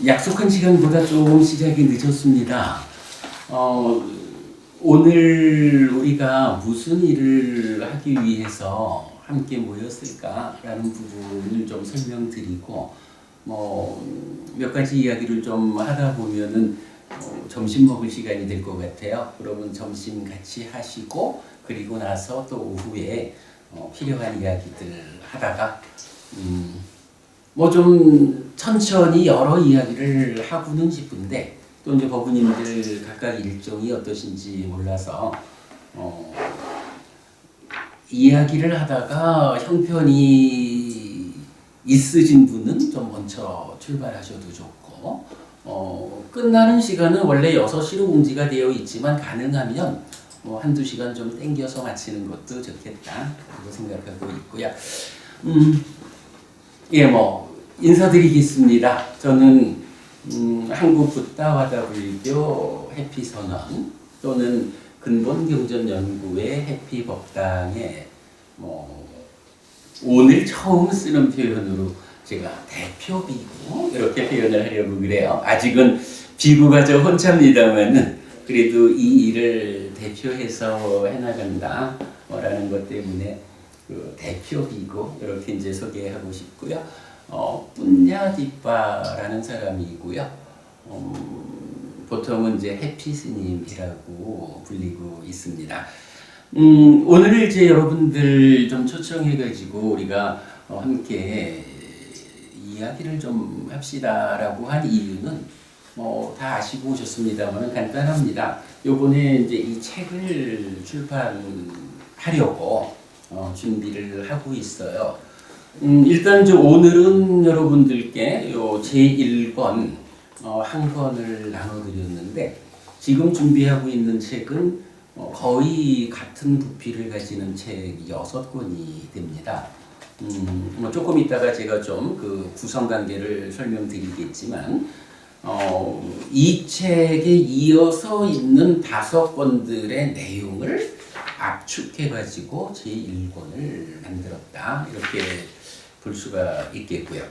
약속한 시간보다 조금 시작이 늦었습니다. 오늘 우리가 무슨 일을 하기 위해서 함께 모였을까라는 부분을 좀 설명드리고, 몇 가지 이야기를 좀 하다 보면은 점심 먹을 시간이 될 것 같아요. 그러면 점심 같이 하시고, 그리고 나서 또 오후에 필요한 이야기들 하다가 좀 천천히 여러 이야기를 하고는 싶은데, 또 이제 법부님들 각각 일정이 어떠신지 몰라서 이야기를 하다가 형편이 있으신 분은 좀 먼저 출발하셔도 좋고, 끝나는 시간은 원래 6시로 공지가 되어 있지만 가능하면 한두 시간 좀 땡겨서 마치는 것도 좋겠다 그리고 생각하고 있고요. 예, 인사드리겠습니다. 저는 한국붓다화다불교 해피선언 또는 근본경전연구회 해피법당에 오늘 처음 쓰는 표현으로 제가 대표비구 이렇게 표현을 하려고 그래요. 아직은 비구가 좀 혼자입니다만은 그래도 이 일을 대표해서 해나간다 라는 것 때문에 그 대표비구 이렇게 이제 소개하고 싶고요. 뿐냐디빠라는 사람이고요. 보통은 이제 해피 스님이라고 불리고 있습니다. 오늘 이제 여러분들 좀 초청해가지고 우리가 함께 이야기를 좀 합시다라고 한 이유는 다 아시고 오셨습니다만 간단합니다. 요번에 이제 이 책을 출판하려고 준비를 하고 있어요. 일단 오늘은 여러분들께 요 제1권 한 권을 나눠드렸는데, 지금 준비하고 있는 책은 거의 같은 부피를 가지는 책이 6권이 됩니다. 조금 이따가 제가 좀 그 구성 관계를 설명드리겠지만, 이 책에 이어서 있는 5권들의 내용을 압축해가지고 제1권을 만들었다 이렇게 볼 수가 있겠고요.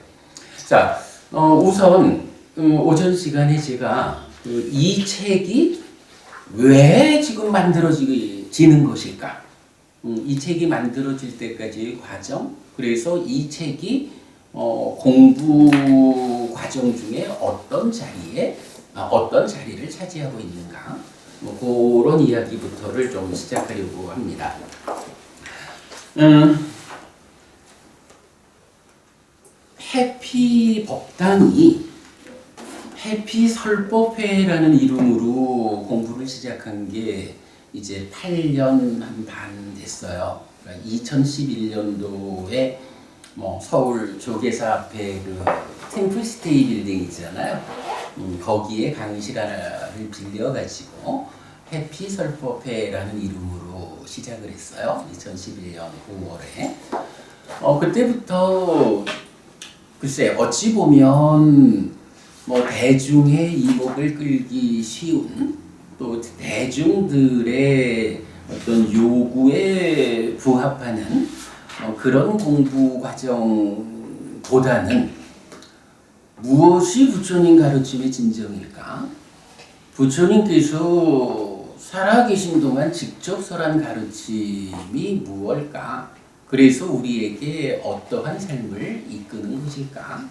자, 우선 오전 시간에 제가 이 책이 왜 지금 만들어지는 것일까? 이 책이 만들어질 때까지의 과정, 그래서 이 책이 공부 과정 중에 어떤 자리를 차지하고 있는가? 그런 이야기부터를 좀 시작하려고 합니다. 해피법당이 해피설법회라는 이름으로 공부를 시작한 게 이제 8년 반 됐어요. 그러니까 2011년도에 서울 조계사 앞에 그 템플스테이 빌딩 있잖아요. 거기에 강의실 하나를 빌려가지고 해피설법회라는 이름으로 시작을 했어요. 2011년 5월에. 그때부터 글쎄 어찌 보면 대중의 이목을 끌기 쉬운, 또 대중들의 어떤 요구에 부합하는 그런 공부 과정보다는 무엇이 부처님 가르침의 진정일까? 부처님께서 살아계신 동안 직접 설한 가르침이 무엇일까? 그래서 우리에게 어떠한 삶을 이끄는 것일까?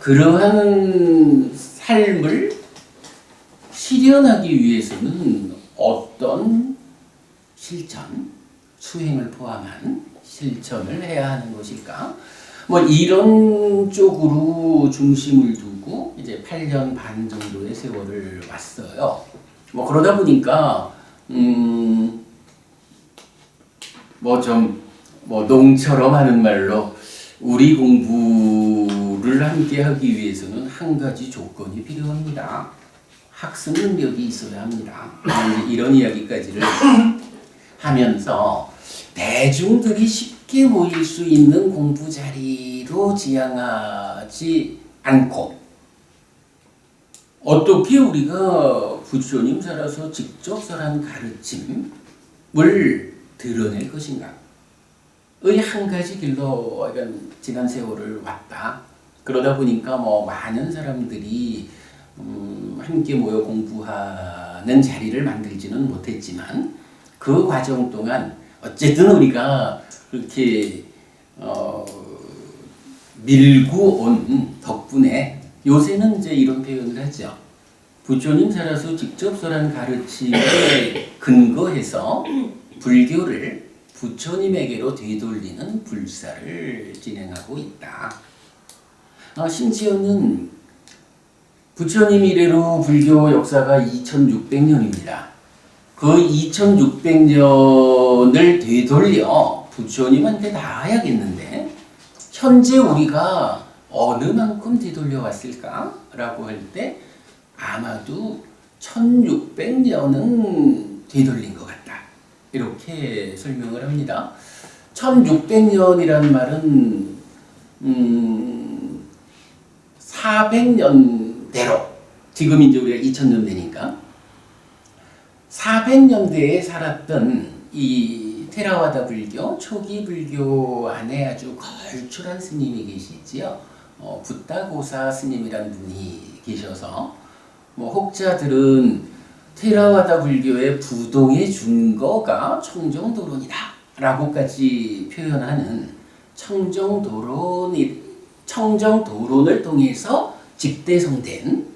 그러한 삶을 실현하기 위해서는 어떤 실천, 수행을 포함한 실천을 해야 하는 것일까? 이런 쪽으로 중심을 두고 이제 8년 반 정도의 세월을 왔어요. 그러다 보니까 농처럼 하는 말로 우리 공부를 함께 하기 위해서는 한 가지 조건이 필요합니다. 학습 능력이 있어야 합니다. 이런 이야기까지를 하면서 대중들이 쉽게 모일 수 있는 공부 자리로 지향하지 않고 어떻게 우리가 부처님 살아서 직접 설한 가르침을 드러낼 것인가? 의 한 가지 길로 지난 세월을 왔다. 그러다 보니까 뭐 많은 사람들이 함께 모여 공부하는 자리를 만들지는 못했지만 그 과정 동안 어쨌든 우리가 그렇게 밀고 온 덕분에 요새는 이제 이런 표현을 하죠. 부처님 살아서 직접 설한 가르침에 근거해서 불교를 부처님에게로 되돌리는 불사를 진행하고 있다. 심지어는 부처님 이래로 불교 역사가 2600년입니다. 그 2600년을 되돌려 부처님한테 닿아야겠는데 현재 우리가 어느 만큼 되돌려 왔을까라고 할 때 아마도 1600년은 되돌린 것 같다. 이렇게 설명을 합니다. 1600년이라는 말은 400년대로 지금 이제 우리가 2000년대니까 400년대에 살았던 이 테라와다 불교, 초기 불교 안에 아주 걸출한 스님이 계시지요. 붓다고사 스님이라는 분이 계셔서 혹자들은 테라와다 불교의 부동의 준거가 청정도론이다 라고까지 표현하는 청정도론을 통해서 집대성된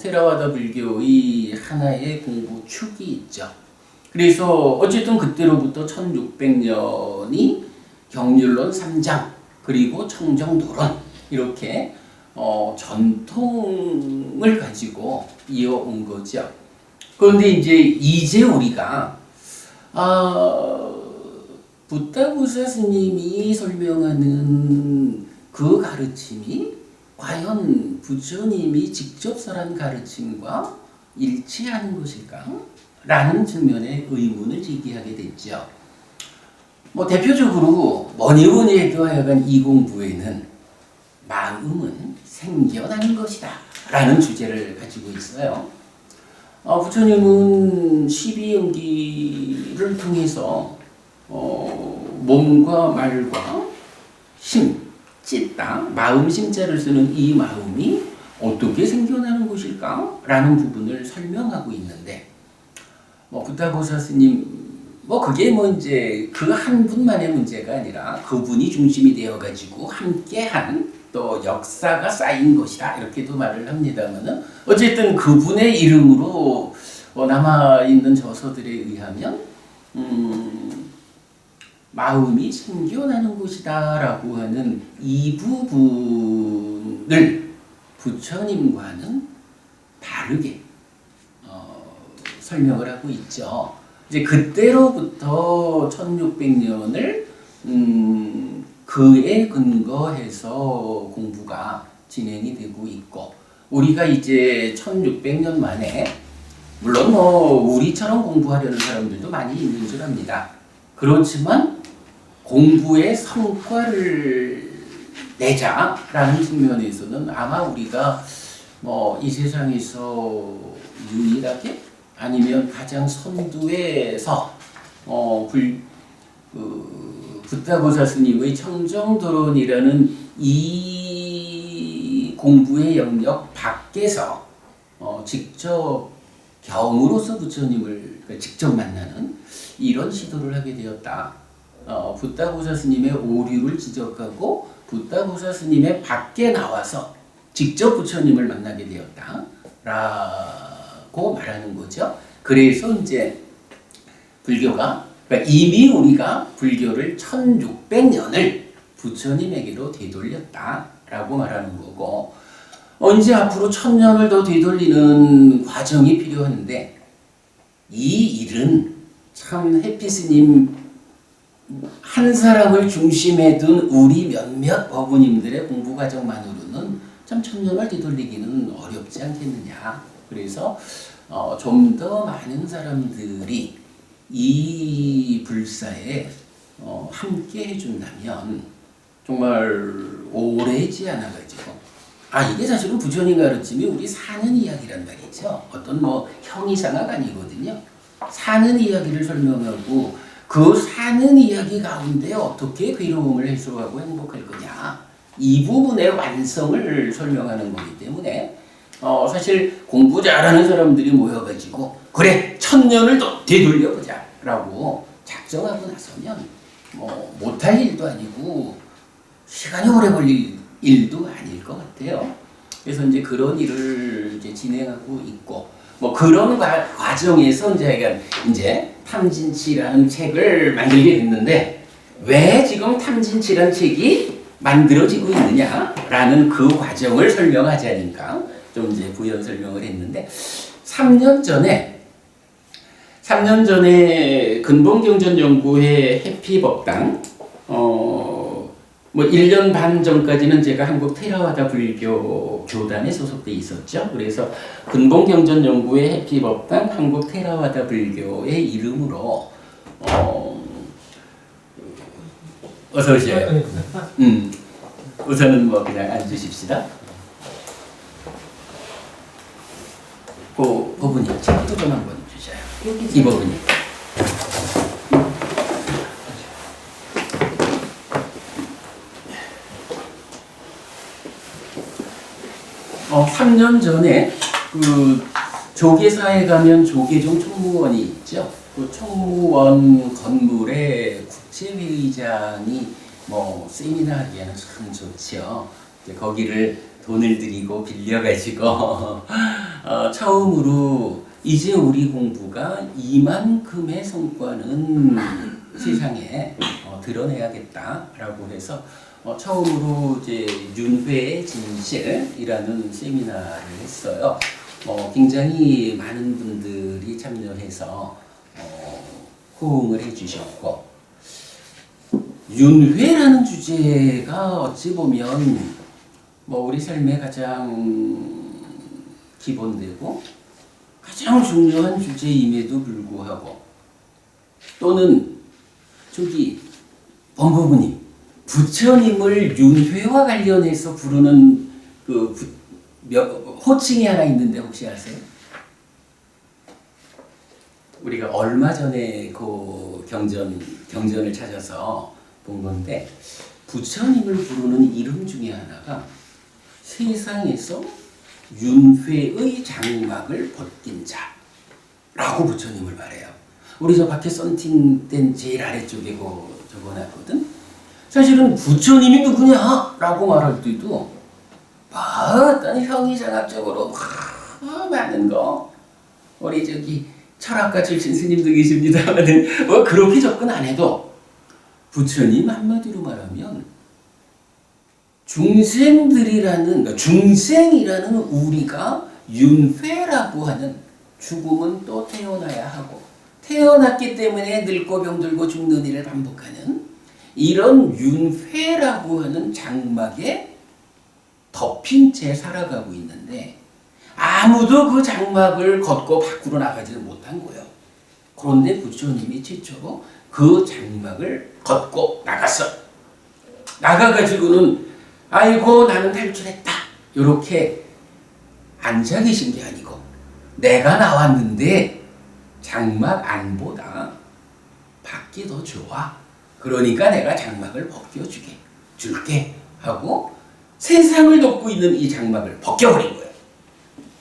테라와다 불교의 하나의 공부 축이 있죠. 그래서 어쨌든 그때로부터 1600년이 경률론 3장 그리고 청정도론 이렇게 전통을 가지고 이어온 거죠. 그런데 이제 우리가 붓다고사 스님이 설명하는 그 가르침이 과연 부처님이 직접 설한 가르침과 일치하는 것일까? 라는 측면의 의문을 제기하게 됐죠. 대표적으로 뭐니 해도 하여간 이 공부에는 마음은 생겨나는 것이다 라는 주제를 가지고 있어요. 부처님은 12연기를 통해서 몸과 말과 심, 찢다, 마음 심자를 쓰는 이 마음이 어떻게 생겨나는 것일까? 라는 부분을 설명하고 있는데 붓다고사 스님 그게 이제 그 한 분만의 문제가 아니라 그분이 중심이 되어 가지고 함께한 또 역사가 쌓인 것이다 이렇게도 말을 합니다만은 어쨌든 그분의 이름으로 남아 있는 저서들에 의하면 마음이 생겨나는 것이다라고 하는 이 부분을 부처님과는 다르게 설명을 하고 있죠. 이제 그때로부터 1600년을 그에 근거해서 공부가 진행이 되고 있고 우리가 이제 1600년 만에 물론 우리처럼 공부하려는 사람들도 많이 있는 줄 압니다. 그렇지만 공부의 성과를 내자라는 측면에서는 아마 우리가 이 세상에서 유일하게 아니면 가장 선두에서 붓다고사 스님의 청정도론이라는 이 공부의 영역 밖에서 직접 경으로서 부처님을 직접 만나는 이런 시도를 하게 되었다. 붓다고사 스님의 오류를 지적하고 붓다고사 스님의 밖에 나와서 직접 부처님을 만나게 되었다. 라고 말하는 거죠. 그래서 이제 불교가 그러니까 이미 우리가 불교를 1600년을 부처님에게로 되돌렸다라고 말하는 거고 이제 앞으로 1000년을 더 되돌리는 과정이 필요한데 이 일은 참 해피스님 한 사람을 중심에 둔 우리 몇몇 어부님들의 공부 과정만으로는 참 1000년을 되돌리기는 어렵지 않겠느냐. 그래서 좀 더 많은 사람들이 이 불사에 함께 해준다면 정말 오래지 않아가지고 이게 사실은 부처님 가르침이 우리 사는 이야기란 말이죠. 어떤 형이상학 아니거든요. 사는 이야기를 설명하고 그 사는 이야기 가운데 어떻게 괴로움을 해소하고 행복할 거냐 이 부분의 완성을 설명하는 거기 때문에 사실 공부 잘하는 사람들이 모여가지고 그래 1000년을 더 되돌려보자 라고 작정하고 나서면 뭐 못할 일도 아니고 시간이 오래 걸릴 일도 아닐 것 같아요. 그래서 이제 그런 일을 이제 진행하고 있고 뭐 그런 과정에서 이제 탐진치라는 책을 만들게 됐는데 왜 지금 탐진치라는 책이 만들어지고 있느냐라는 그 과정을 설명하자니까 좀 이제 부연 설명을 했는데 3년 전에 근본경전연구회 해피법당 뭐 1년 반 전까지는 제가 한국 테라와다 불교 교단에 소속돼 있었죠. 그래서 근본경전연구회 해피법당 한국 테라와다 불교의 이름으로 어서 오세요. 우선은 뭐 그냥 앉으십시다. 그 법은이 책도 좀 한번 주세요. 이 법은이. 3년 전에 그 조계사에 가면 조계종 총무원이 있죠. 그 총무원 건물에 국제회의장이 뭐 세미나 하기에는 참 좋죠. 거기를 돈을 들이고 빌려가지고 처음으로 이제 우리 공부가 이만큼의 성과는 세상에 드러내야겠다라고 해서 처음으로 이제 윤회의 진실이라는 세미나를 했어요. 굉장히 많은 분들이 참여해서 호응을 해주셨고 윤회라는 주제가 어찌 보면 뭐 우리 삶의 가장 기본되고 가장 중요한 주제임에도 불구하고 또는 저기 법무부님 부처님을 윤회와 관련해서 부르는 호칭이 하나 있는데 혹시 아세요? 우리가 얼마 전에 그 경전을 찾아서 본 건데 부처님을 부르는 이름 중에 하나가 세상에서 윤회의 장막을 벗긴 자라고 부처님을 말해요. 우리 저 밖에 썬팅된 제일 아래쪽에 적어놨거든. 사실은 부처님이 누구냐? 라고 말할 때도 어떤 형이상학적으로 많은 거 우리 저기 철학과 출신 스님도 계십니다만은 뭐 그렇게 접근 안 해도 부처님 한마디로 말하면 중생이라는 우리가 윤회라고 하는 죽음은 또 태어나야 하고 태어났기 때문에 늙고 병들고 죽는 일을 반복하는 이런 윤회라고 하는 장막에 덮인 채 살아가고 있는데 아무도 그 장막을 걷고 밖으로 나가지를 못한 거예요. 그런데 부처님이 최초로 그 장막을 걷고 나갔어. 나가가지고는 아이고 나는 탈출했다. 이렇게 앉아 계신 게 아니고 내가 나왔는데 장막 안보다 밖이 더 좋아. 그러니까 내가 장막을 줄게 하고 세상을 덮고 있는 이 장막을 벗겨버린 거예요.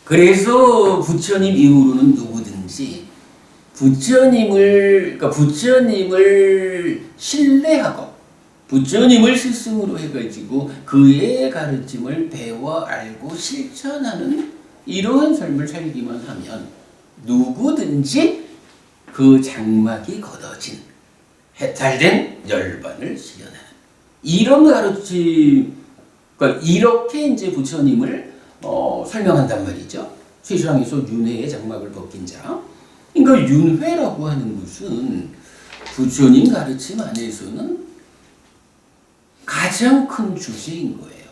그래서 부처님 이후로는 누구든지 부처님을 신뢰하고 부처님을 스승으로 해가지고 그의 가르침을 배워 알고 실천하는 이러한 삶을 살기만 하면 누구든지 그 장막이 걷어진 해탈된 열반을 실현하는 이런 가르침, 그러니까 이렇게 이제 부처님을 설명한단 말이죠. 세상에서 윤회의 장막을 벗긴 자. 그러니까 윤회라고 하는 것은 부처님 가르침 안에서는 가장 큰 주제인 거예요.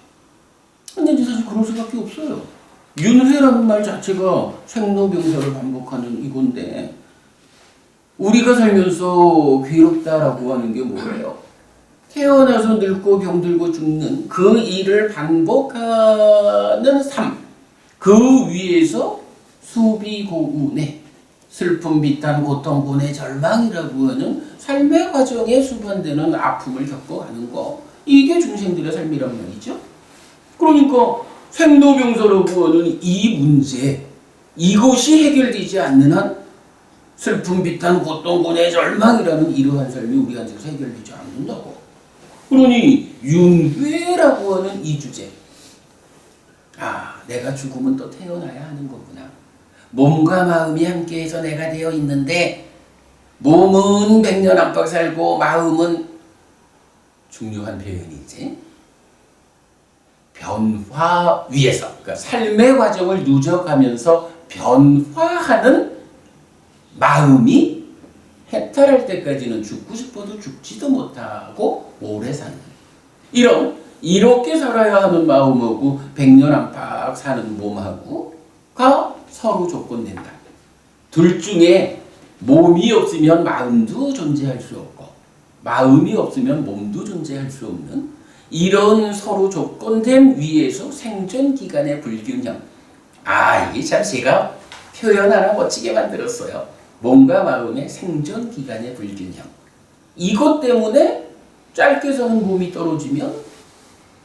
근데 이제 사실 그럴 수밖에 없어요. 윤회라는 말 자체가 생로병사를 반복하는 이건데 우리가 살면서 괴롭다라고 하는 게 뭐예요? 태어나서 늙고 병들고 죽는 그 일을 반복하는 삶. 그 위에서 수비고운의 슬픔, 비탄, 고통, 고뇌, 절망이라고 하는 삶의 과정에 수반되는 아픔을 겪어가는 거. 이게 중생들의 삶이란 말이죠. 그러니까 생로병사라고 하는 이 문제, 이것이 해결되지 않는 한 슬픔, 비탄, 고통, 고뇌, 절망이라는 이러한 삶이 우리 안에서 해결되지 않는다고. 그러니 윤회라고 하는 이 주제, 내가 죽으면 또 태어나야 하는 거구나. 몸과 마음이 함께해서 내가 되어 있는데 몸은 100년 안팎 살고 마음은 중요한 표현이지. 변화 위에서, 그러니까 삶의 과정을 누적하면서 변화하는 마음이 해탈할 때까지는 죽고 싶어도 죽지도 못하고 오래 사는 이렇게 살아야 하는 마음하고 100년 안팎 사는 몸하고가 서로 조건된다. 둘 중에 몸이 없으면 마음도 존재할 수 없고 마음이 없으면 몸도 존재할 수 없는 이런 서로 조건됨 위에서 생존 기간의 불균형. 이게 참 제가 표현 하나 멋지게 만들었어요. 몸과 마음의 생존 기간의 불균형. 이것 때문에 짧게 사는 몸이 떨어지면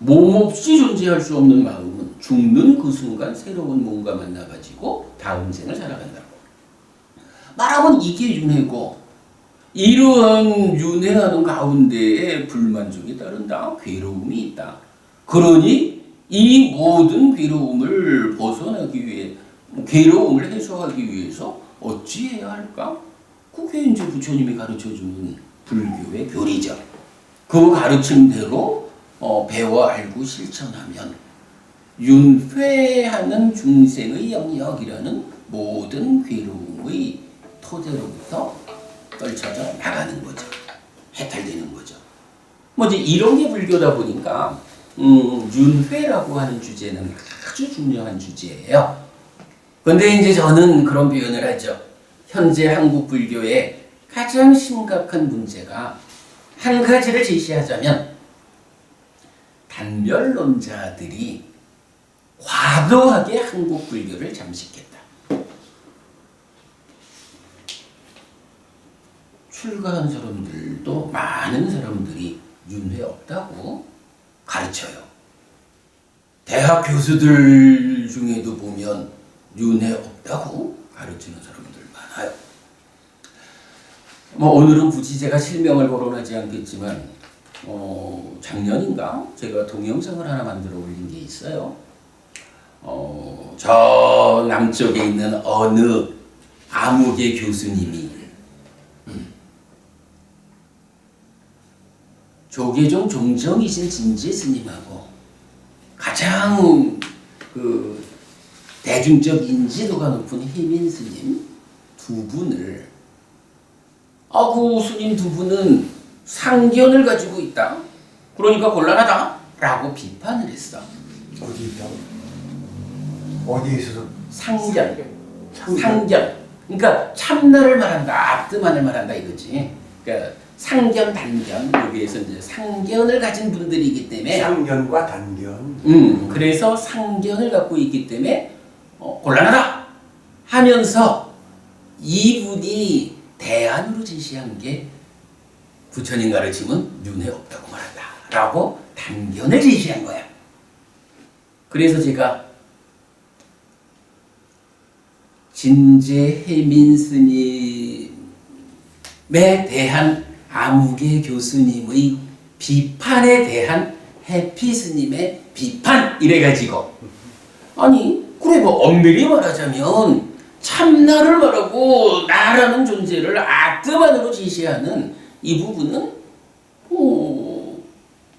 몸 없이 존재할 수 없는 마음은 죽는 그 순간 새로운 몸과 만나가지고 다음 생을 살아간다고. 말하면 이게 윤회고, 이러한 윤회하는 가운데에 불만족이 따른다. 괴로움이 있다. 그러니 이 모든 괴로움을 벗어나기 위해, 괴로움을 해소하기 위해서 어찌해야 할까? 그게 이제 부처님이 가르쳐주는 불교의 교리죠. 그 가르침대로 배워 알고 실천하면 윤회하는 중생의 영역이라는 모든 괴로움의 토대로부터 떨쳐져 나가는 거죠. 해탈되는 거죠. 이제 이런 게 불교다 보니까 윤회라고 하는 주제는 아주 중요한 주제예요. 근데 이제 저는 그런 표현을 하죠. 현재 한국 불교의 가장 심각한 문제가 한 가지를 제시하자면 단멸론자들이 과도하게 한국 불교를 잠식했다. 출가한 사람들도 많은 사람들이 윤회 없다고 가르쳐요. 대학 교수들 중에도 보면 윤회 없다고 가르치는 사람들 많아요. 오늘은 굳이 제가 실명을 거론하지 않겠지만 작년인가 제가 동영상을 하나 만들어 올린 게 있어요. 저 남쪽에 있는 어느 암흑의 교수님이 조계종 종정이신 진제 스님하고 가장 대중적 인지도가 높은 혜민 스님 두 분을 그 스님 두 분은 상견을 가지고 있다. 그러니까 곤란하다. 라고 비판을 했어. 어디 있다고? 어디에 있어서? 상견. 그러니까 참나를 말한다. 압드만을 말한다 이거지. 그러니까 상견, 단견. 여기에서 이제 상견을 가진 분들이기 때문에 상견과 단견. 그래서 상견을 갖고 있기 때문에 곤란하다 하면서 이분이 대안으로 제시한 게 부처님 가르침은 윤회 없다고 말한다 라고 단견을 제시한 거야. 그래서 제가 진제 혜민 스님에 대한 암흑의 교수님의 비판에 대한 해피 스님의 비판 이래가지고 그래 엄밀히 말하자면 참나를 말하고 나라는 존재를 악드만으로 제시하는 이 부분은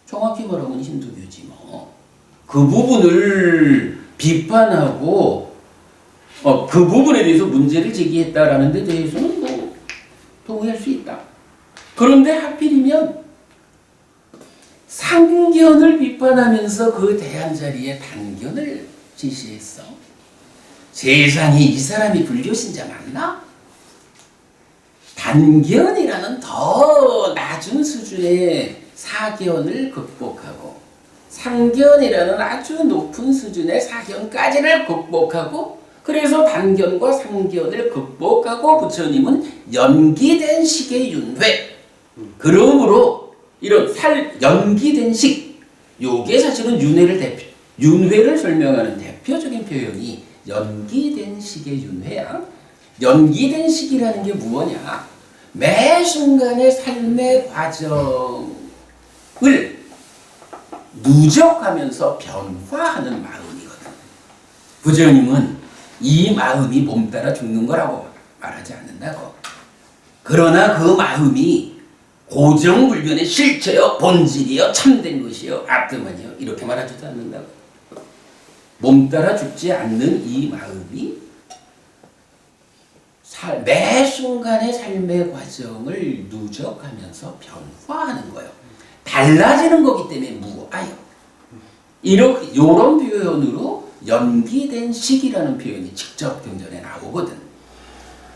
정확히 말하면 힌두교지 그 부분을 비판하고 그 부분에 대해서 문제를 제기했다라는 데 대해서는 동의할 수 있다. 그런데 하필이면 상견을 비판하면서 그 대안 자리에 단견을 제시했어. 세상에 이 사람이 불교 신자 맞나? 단견이라는 더 낮은 수준의 사견을 극복하고 상견이라는 아주 높은 수준의 사견까지를 극복하고 그래서 단견과 상견을 극복하고 부처님은 연기된 식의 윤회 그러므로 이런 연기된 식, 요게 사실은 윤회를 설명하는 대표적인 표현이 연기된 식의 윤회야. 연기된 식이라는 게 무엇냐? 매 순간의 삶의 과정을 누적하면서 변화하는 마음이거든. 부처님은 이 마음이 몸 따라 죽는 거라고 말하지 않는다고. 그러나 그 마음이 고정불변의 실체여 본질이여 참된 것이여 아트만이여 이렇게 말하지도 않는다고. 몸 따라 죽지 않는 이 마음이 매 순간의 삶의 과정을 누적하면서 변화하는 거예요. 달라지는 거기 때문에 무아요. 이런 표현으로 연기된 식이라는 표현이 직접 경전에 나오거든.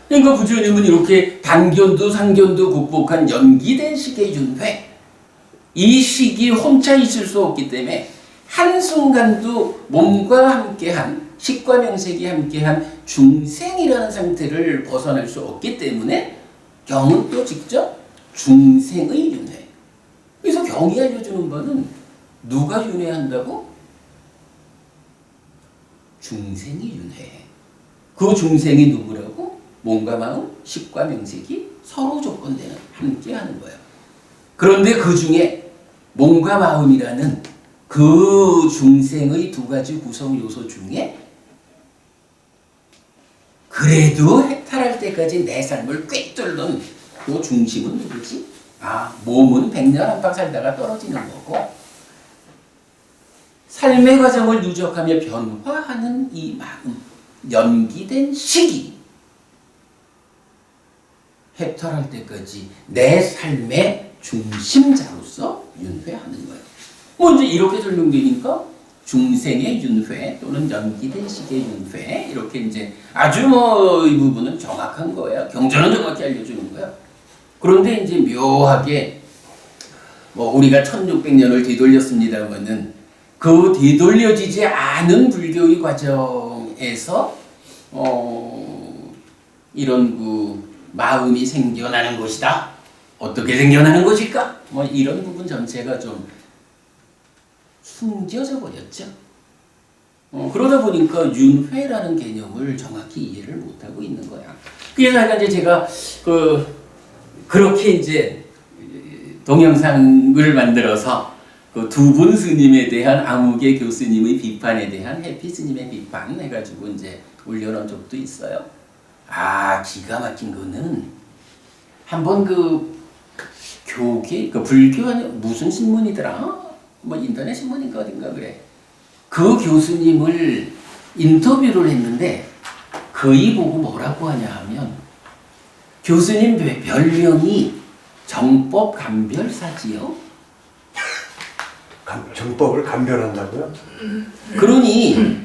그러니까 부처님은 이렇게 단견도 상견도 극복한 연기된 식의 윤회, 이 식이 혼자 있을 수 없기 때문에 한순간도 몸과 함께한 식과 명색이 함께한 중생이라는 상태를 벗어날 수 없기 때문에 경은 또 직접 중생의 윤회. 그래서 경이 알려주는 바는 누가 윤회한다고? 중생이 윤회해. 그 중생이 누구라고? 몸과 마음, 식과 명색이 서로 조건되는 함께하는 거예요. 그런데 그 중에 몸과 마음이라는 그 중생의 두 가지 구성 요소 중에 그래도 해탈할 때까지 내 삶을 꿰뚫는 그 중심은 누구지? 몸은 100년 한방 살다가 떨어지는 거고 삶의 과정을 누적하며 변화하는 이 마음, 연기된 식이 해탈할 때까지 내 삶의 중심자로서 윤회하는 거예요. 이제 이렇게 설명되니까 중생의 윤회 또는 연기된 식의 윤회 이렇게 이제 아주 이 부분은 정확한 거야. 경전은 정확히 알려주는 거야. 그런데 이제 묘하게 우리가 1600년을 뒤돌렸습니다만은 그 뒤돌려지지 않은 불교의 과정에서 이런 그 마음이 생겨나는 것이다. 어떻게 생겨나는 것일까? 이런 부분 전체가 좀 숨겨져 버렸죠. 그러다 보니까 윤회라는 개념을 정확히 이해를 못하고 있는 거야. 그래서 약간 이제 제가 그렇게 이제 동영상을 만들어서 그 두 분 스님에 대한 아무개 교수님의 비판에 대한 해피 스님의 비판 해가지고 이제 올려놓은 적도 있어요. 기가 막힌 거는 한번 그 교계 불교 무슨 신문이더라? 인터넷 신문인가 어딘가 그래. 그 교수님을 인터뷰를 했는데 그이 보고 뭐라고 하냐 하면 교수님 별명이 정법 감별사지요. 정법을 감별한다고요? 그러니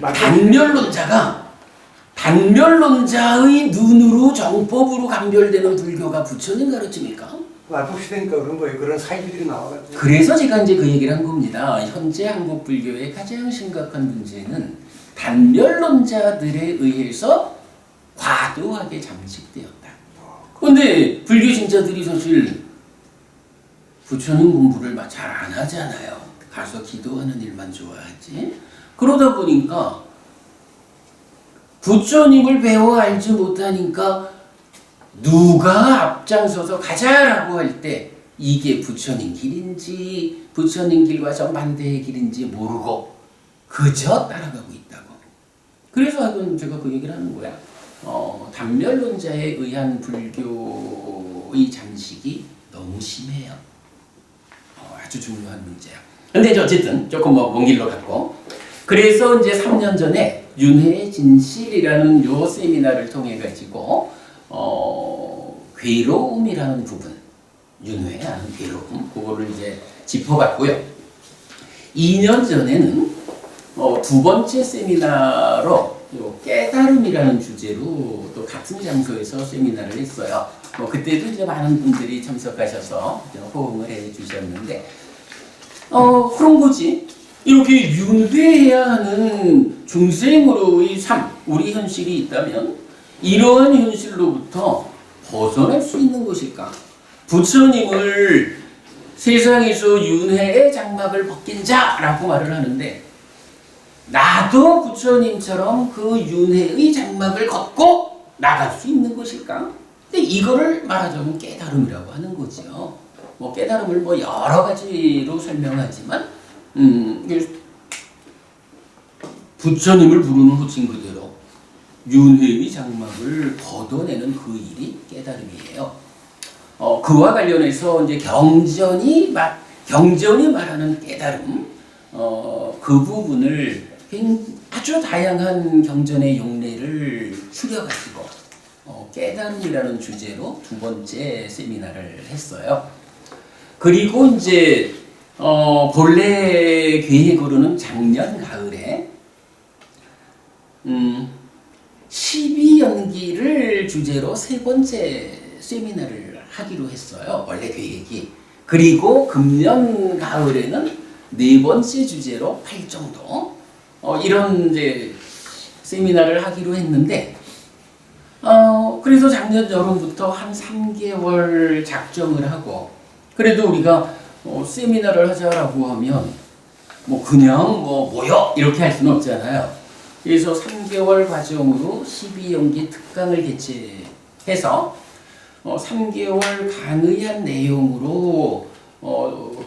단멸론자의 눈으로 정법으로 감별되는 불교가 부처님 가르침입니까? 와법시대니까 그런 거예요. 그런 사이비들이 나와가지고. 그래서 제가 이제 그 얘기를 한 겁니다. 현재 한국 불교의 가장 심각한 문제는 단멸론자들에 의해서 과도하게 잠식되었다. 그런데 불교 신자들이 사실 부처님 공부를 잘 안 하잖아요. 가서 기도하는 일만 좋아하지. 그러다 보니까 부처님을 배워 알지 못하니까 누가 앞장서서 가자라고 할 때 이게 부처님 길인지 부처님 길과 정반대의 길인지 모르고 그저 따라가고 있다고. 그래서 제가 그 얘기를 하는 거야. 단멸론자에 의한 불교의 잠식이 너무 심해요. 아주 중요한 문제야. 근데 어쨌든 조금 먼 길로 갔고, 그래서 이제 3년 전에 윤회의 진실이라는 요 세미나를 통해 가지고 괴로움이라는 부분, 윤회하는 괴로움, 그거를 이제 짚어봤고요. 2년 전에는 두 번째 세미나로 요 깨달음이라는 주제로 또 같은 장소에서 세미나를 했어요. 그때도 이제 많은 분들이 참석하셔서 호응을 해주셨는데, 그런 거지. 이렇게 윤회해야 하는 중생으로의 삶, 우리 현실이 있다면 이러한 현실로부터 벗어날 수 있는 것일까? 부처님을 세상에서 윤회의 장막을 벗긴 자라고 말을 하는데 나도 부처님처럼 그 윤회의 장막을 걷고 나갈 수 있는 것일까? 근데 이거를 말하자면 깨달음이라고 하는 거죠. 뭐 깨달음을 뭐 여러 가지로 설명하지만 부처님을 부르는 호칭 그대로 윤회의 장막을 걷어내는 그 일이 깨달음이에요. 그와 관련해서 이제 경전이 말하는 깨달음, 그 부분을 아주 다양한 경전의 용례를 추려가지고 깨달음이라는 주제로 두 번째 세미나를 했어요. 그리고 이제 본래 계획으로는 작년 가을에 12연기를 주제로 세 번째 세미나를 하기로 했어요. 원래 계획이. 그리고 금년 가을에는 네 번째 주제로 8정도 이런 이제 세미나를 하기로 했는데 그래서 작년 여름부터 한 3개월 작정을 하고 그래도 우리가 세미나를 하자라고 하면 뭐 그냥 뭐 모여 이렇게 할 수는 없잖아요. 그래서 3개월 과정으로 12연기 특강을 개최해서 3개월 강의한 내용으로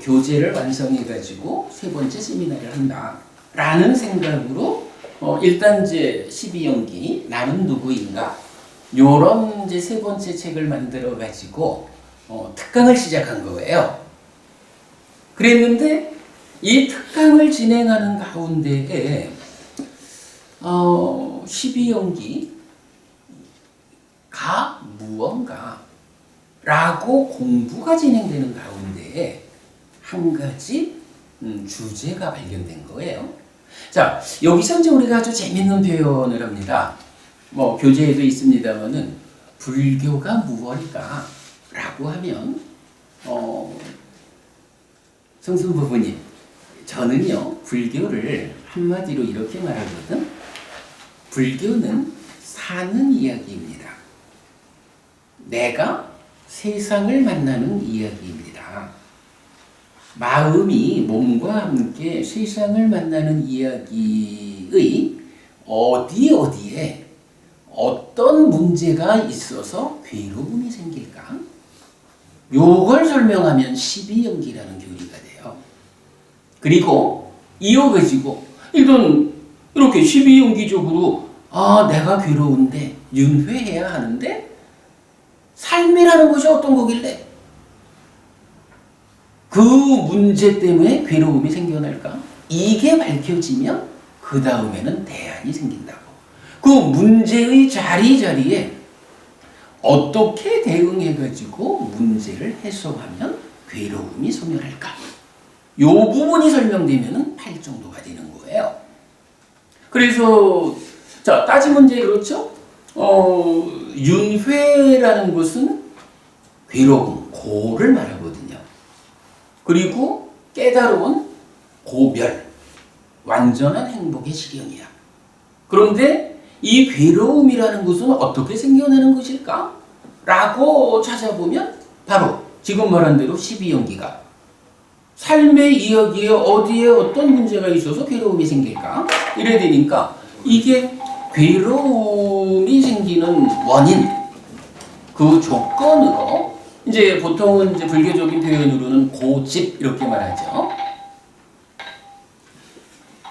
교재를 완성해가지고 세 번째 세미나를 한다라는 생각으로 일단 이제 12연기 나는 누구인가 요런 이제 세 번째 책을 만들어 가지고 특강을 시작한 거예요. 그랬는데 이 특강을 진행하는 가운데에 12연기가 무언가 라고 공부가 진행되는 가운데에 한 가지 주제가 발견된 거예요. 자, 여기서 이제 우리가 아주 재밌는 표현을 합니다. 뭐 교재에도 있습니다만은 불교가 무엇일까? 라고 하면 성순 부부님, 저는요 불교를 한마디로 이렇게 말하거든. 불교는 사는 이야기입니다. 내가 세상을 만나는 이야기입니다. 마음이 몸과 함께 세상을 만나는 이야기의 어디에 어떤 문제가 있어서 괴로움이 생길까? 요걸 설명하면 12연기라는 교리가 돼요. 그리고 이어가지고 일단 이렇게 12연기적으로 내가 괴로운데 윤회해야 하는데 삶이라는 것이 어떤 거길래 그 문제 때문에 괴로움이 생겨날까? 이게 밝혀지면 그 다음에는 대안이 생긴다고. 그 문제의 자리에 어떻게 대응해가지고 문제를 해소하면 괴로움이 소멸할까? 요 부분이 설명되면은 8정도가 되는 거예요. 그래서 자 따지면 이제 그렇죠? 윤회라는 것은 괴로움, 고를 말하거든요. 그리고 깨달음은 고멸, 완전한 행복의 실현이야. 그런데 이 괴로움이라는 것은 어떻게 생겨나는 것일까? 라고 찾아보면 바로 지금 말한 대로 12연기가 삶의 이야기에 어디에 어떤 문제가 있어서 괴로움이 생길까? 이래야 되니까 이게 괴로움이 생기는 원인, 그 조건으로 이제 보통은 이제 불교적인 표현으로는 고집 이렇게 말하죠.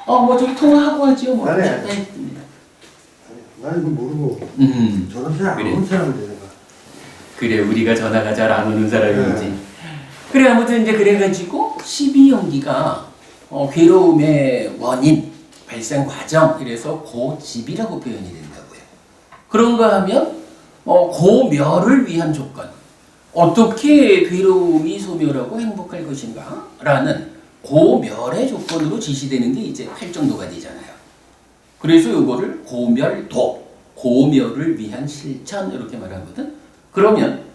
뭐 좀 통화하고 하죠. 뭐. 아니, 했습니다. 나 이거 모르고 저런 사람 안 오는 사람인데 내가. 그래 우리가 전화가 잘 안 오는 사람이지. 그래 아무튼 이제 그래가지고 12연기가 괴로움의 원인, 발생 과정 이래서 고집이라고 표현이 된다고요. 그런가 하면 고멸을 위한 조건, 어떻게 괴로움이 소멸하고 행복할 것인가 라는 고멸의 조건으로 지시되는 게 이제 8정도가 되잖아요. 그래서 이거를 고멸도, 고멸을 위한 실천 이렇게 말하거든. 그러면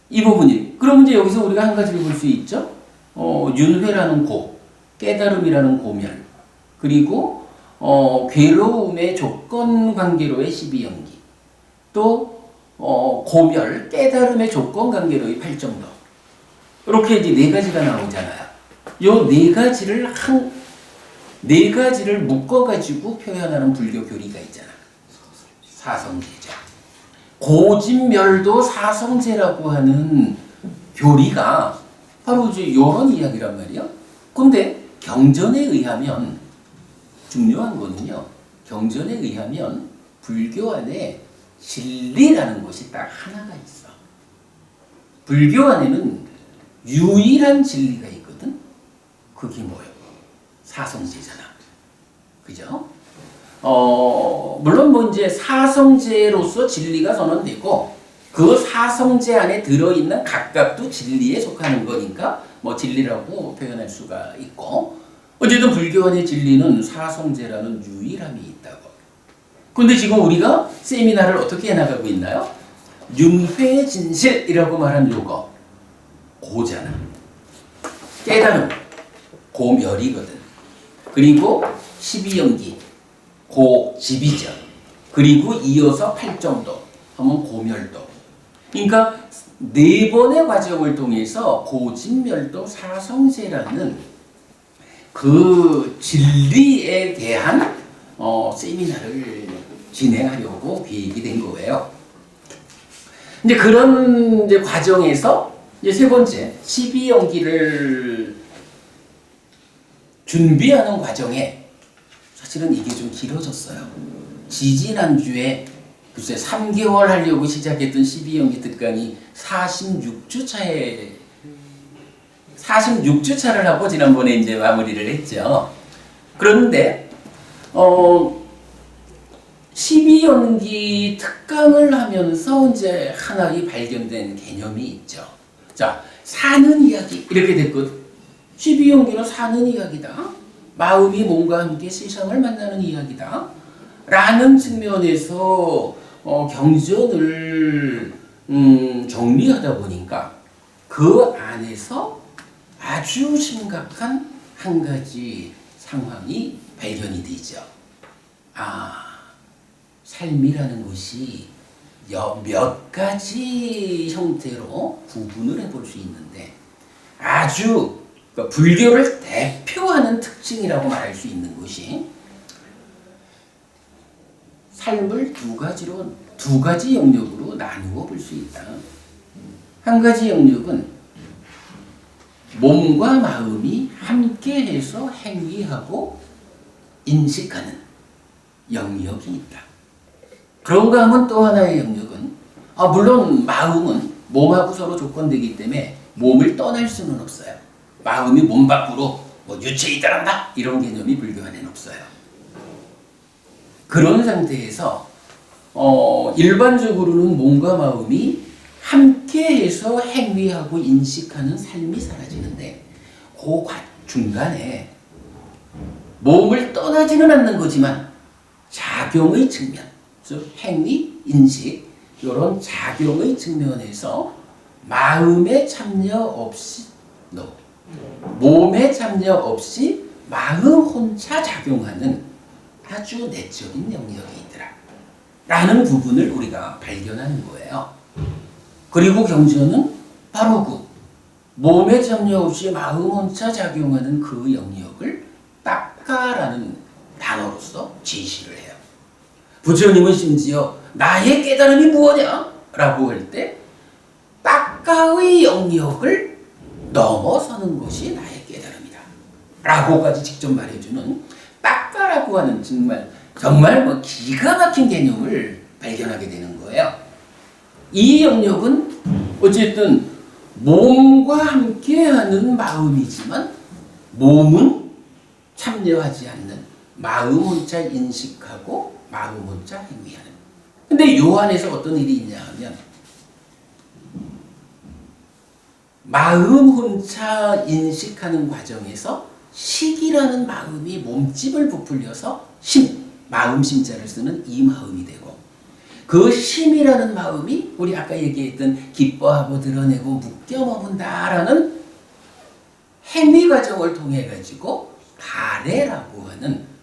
이 부분이 그럼 이제 여기서 우리가 한 가지를 볼 수 있죠. 윤회라는 고, 깨달음이라는 고멸, 그리고 괴로움의 조건 관계로의 12연기, 또 고멸, 깨달음의 조건 관계로의 8정도. 이렇게 이제 네 가지가 나오잖아요. 요 네 가지를 묶어가지고 표현하는 불교 교리가 있잖아. 사성제자. 고진멸도 사성제라고 하는 교리가 바로 이제 이런 이야기란 말이야. 근데 경전에 의하면 중요한 거는요. 경전에 의하면 불교 안에 진리라는 것이 딱 하나가 있어. 불교 안에는 유일한 진리가 있거든. 그게 뭐예요? 사성제잖아. 그죠? 물론 뭐 이제 사성제로서 진리가 선언되고 그 사성제 안에 들어있는 각각도 진리에 속하는 거니까 뭐 진리라고 표현할 수가 있고 어쨌든 불교 안의 진리는 사성제라는 유일함이 있다고. 근데 지금 우리가 세미나를 어떻게 해나가고 있나요? 융회진실이라고 말한 요거 고잖아. 깨달음 고멸이거든. 그리고 12연기 고집이죠. 그리고 이어서 8정도 하면 고멸도. 그러니까 네 번의 과정을 통해서 고집멸도 사성제라는 그 진리에 대한 세미나를 진행하려고 계획이 된 거예요. 이제 그런 이제 과정에서 이제 세 번째 12연기를 준비하는 과정에 사실은 이게 좀 길어졌어요. 지지난주에 글쎄 3개월 하려고 시작했던 12연기 특강이 46주차를 하고 지난번에 이제 마무리를 했죠. 그런데 12연기 특강을 하면서 이제 하나의 발견된 개념이 있죠. 자, 사는 이야기 이렇게 됐거든. 12연기는 사는 이야기다. 마음이 몸과 함께 세상을 만나는 이야기다. 라는 측면에서 경전을 정리하다 보니까 그 안에서 아주 심각한 한 가지 상황이 발견이 되죠. 삶이라는 것이 몇 가지 형태로 구분을 해볼 수 있는데 아주 그러니까 불교를 대표하는 특징이라고 말할 수 있는 것이 삶을 두 가지 영역으로 나누어 볼 수 있다. 한 가지 영역은 몸과 마음이 함께해서 행위하고 인식하는 영역이 있다. 그런가 하면 또 하나의 영역은 물론 마음은 몸하고 서로 조건되기 때문에 몸을 떠날 수는 없어요. 마음이 몸 밖으로 뭐 유체에 따른다 이런 개념이 불교 안에는 없어요. 그런 상태에서 일반적으로는 몸과 마음이 함께해서 행위하고 인식하는 삶이 사라지는데 그 중간에 몸을 떠나지는 않는 거지만 작용의 측면, 즉 행위, 인식 이런 작용의 측면에서 마음의 참여 없이 몸의 참여 없이 마음 혼자 작용하는 아주 내적인 영역이 있더라 라는 부분을 우리가 발견하는 거예요. 그리고 경전은 바로 그 몸의 참여 없이 마음 혼자 작용하는 그 영역을 딱가라는 단어로서 제시를 해요. 부처님은 심지어 나의 깨달음이 무엇이냐? 라고 할 때 딱가의 영역을 넘어서는 것이 나의 깨달음이다 라고까지 직접 말해주는 딱가라고 하는 정말 뭐 기가 막힌 개념을 발견하게 되는 거예요. 이 영역은 어쨌든 몸과 함께하는 마음이지만 몸은 참여하지 않는 마음 혼자 인식하고 마음 혼자 행위하는. 근데 요 안에서 어떤 일이 있냐 하면 마음 혼자 인식하는 과정에서 식이라는 마음이 몸집을 부풀려서 마음 심자를 쓰는 이 마음이 되고 그 심이라는 마음이 우리 아까 얘기했던 기뻐하고 드러내고 묶여 머문다라는 행위 과정을 통해 가지고 가래라고 하는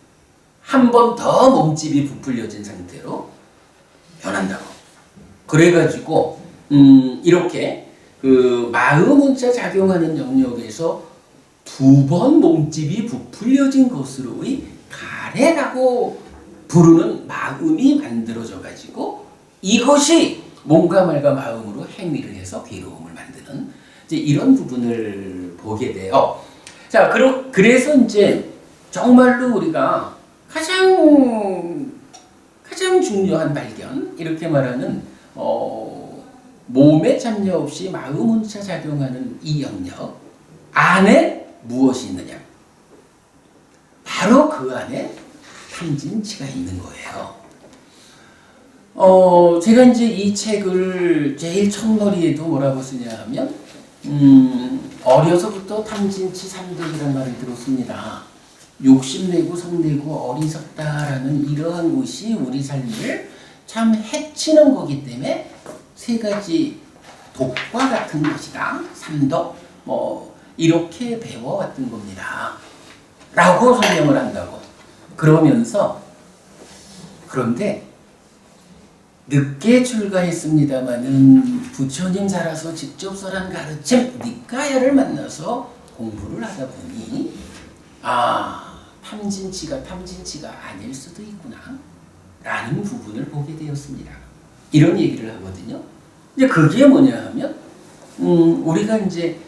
한 번 더 몸집이 부풀려진 상태로 변한다고. 그래가지고 이렇게 그 마음문자 작용하는 영역에서 두 번 몸집이 부풀려진 것으로의 가래라고 부르는 마음이 만들어져 가지고 이것이 몸과 말과 마음으로 행위를 해서 괴로움을 만드는 이제 이런 부분을 보게 돼요. 자, 그래서 이제 정말로 우리가 가장 중요한 발견 이렇게 말하는 몸에 참여 없이 마음운차 작용하는 이 영역 안에 무엇이 있느냐? 바로 그 안에 탐진치가 있는 거예요. 제가 이제 이 책을 제일 첫머리에도 뭐라고 쓰냐 하면 어려서부터 탐진치 삼독이라는 말을 들었습니다. 욕심내고 성내고 어리석다라는 이러한 것이 우리 삶을 참 해치는 거기 때문에 세 가지 독과 같은 것이다. 삼독 이렇게 배워왔던 겁니다. 라고 설명을 한다고. 그러면서 그런데 늦게 출가했습니다마는 부처님 살아서 직접 설한 가르침 니까야를 만나서 공부를 하다 보니 탐진치가 아닐 수도 있구나 라는 부분을 보게 되었습니다. 이런 얘기를 하거든요. 이제 그게 뭐냐 하면 우리가 이제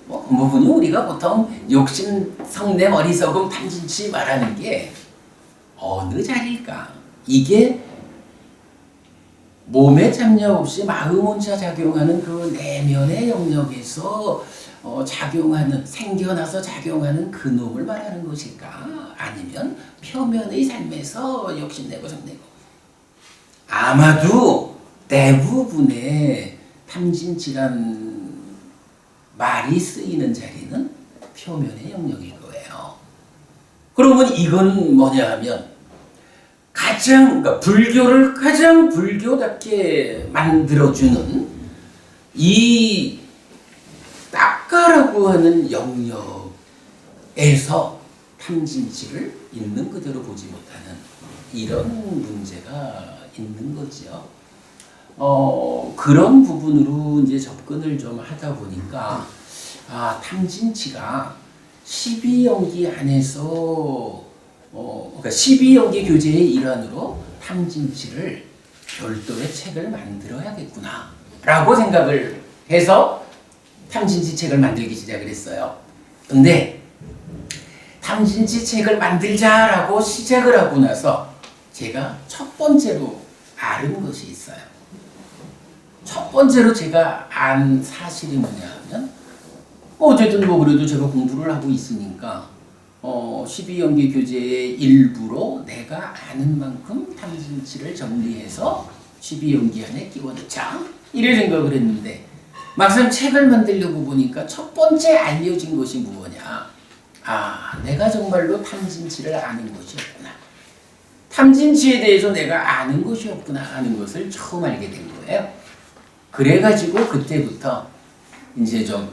우리가 보통 욕심, 성내, 어리석음, 탐진치 말하는 게 어느 자리일까? 이게 몸에 참여 없이 마음운차 작용하는 그 내면의 영역에서 생겨나서 작용하는 그 놈을 말하는 것일까? 아니면 표면의 삶에서 욕심내고 성내고 아마도 대부분의 탐진치란 말이 쓰이는 자리는 표면의 영역일 거예요. 그러면 이건 뭐냐 하면 그러니까 불교를 가장 불교답게 만들어주는 이 딱가라고 하는 영역에서 탐진치를 있는 그대로 보지 못하는 이런 문제가 있는 거죠. 그런 부분으로 이제 접근을 좀 하다 보니까 탐진치가 12연기 안에서 그러니까 12연기 교제의 일환으로 탐진치를 별도의 책을 만들어야겠구나 라고 생각을 해서 탐진치 책을 만들기 시작을 했어요. 근데 탐진치 책을 만들자라고 시작을 하고 나서 제가 첫 번째로 아는 것이 있어요. 첫 번째로 제가 안 사실이 뭐냐 하면 어쨌든 그래도 제가 공부를 하고 있으니까 12연계 교재의 일부로 내가 아는 만큼 탐진치를 정리해서 12연계 안에 끼워넣자 이래 생각을 했는데 막상 책을 만들려고 보니까 첫 번째 알려진 것이 무엇이냐? 내가 정말로 탐진치를 아는 것이 없구나. 탐진치에 대해서 내가 아는 것이 없구나 하는 것을 처음 알게 된 거예요. 그래가지고 그때부터 이제 좀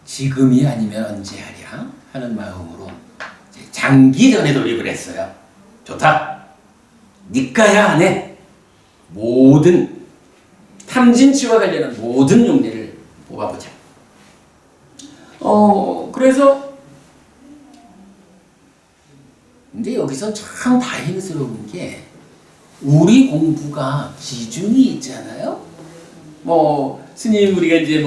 지금이 아니면 언제 하랴 하는 마음으로 장기전에 돌입을 했어요. 좋다. 니까야 안에 모든 탐진치와 관련한 모든 용례를 뽑아보자. 그래서 근데 여기서 참 다행스러운 게 우리 공부가 기준이 있잖아요. 스님 우리가 이제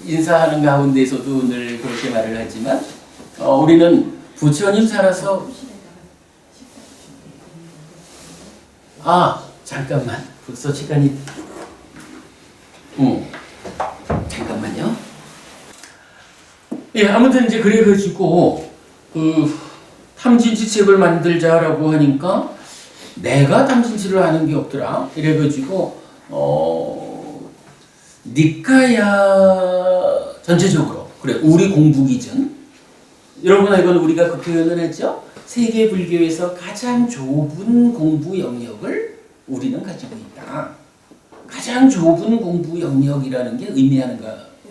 인사하는 가운데서도 늘 그렇게 말을 하지만 우리는 부처님 살아서 잠깐만 벌써 시간이 잠깐만요. 예, 아무튼 이제 그래가지고 탐진치 책을 만들자라고 하니까 내가 탐진치를 아는 게 없더라. 이래가지고 니까야 전체적으로 그래 우리 공부 기준 여러분 이건 우리가 그 표현을 했죠. 세계 불교에서 가장 좁은 공부 영역을 우리는 가지고 있다. 가장 좁은 공부 영역이라는 게 의미하는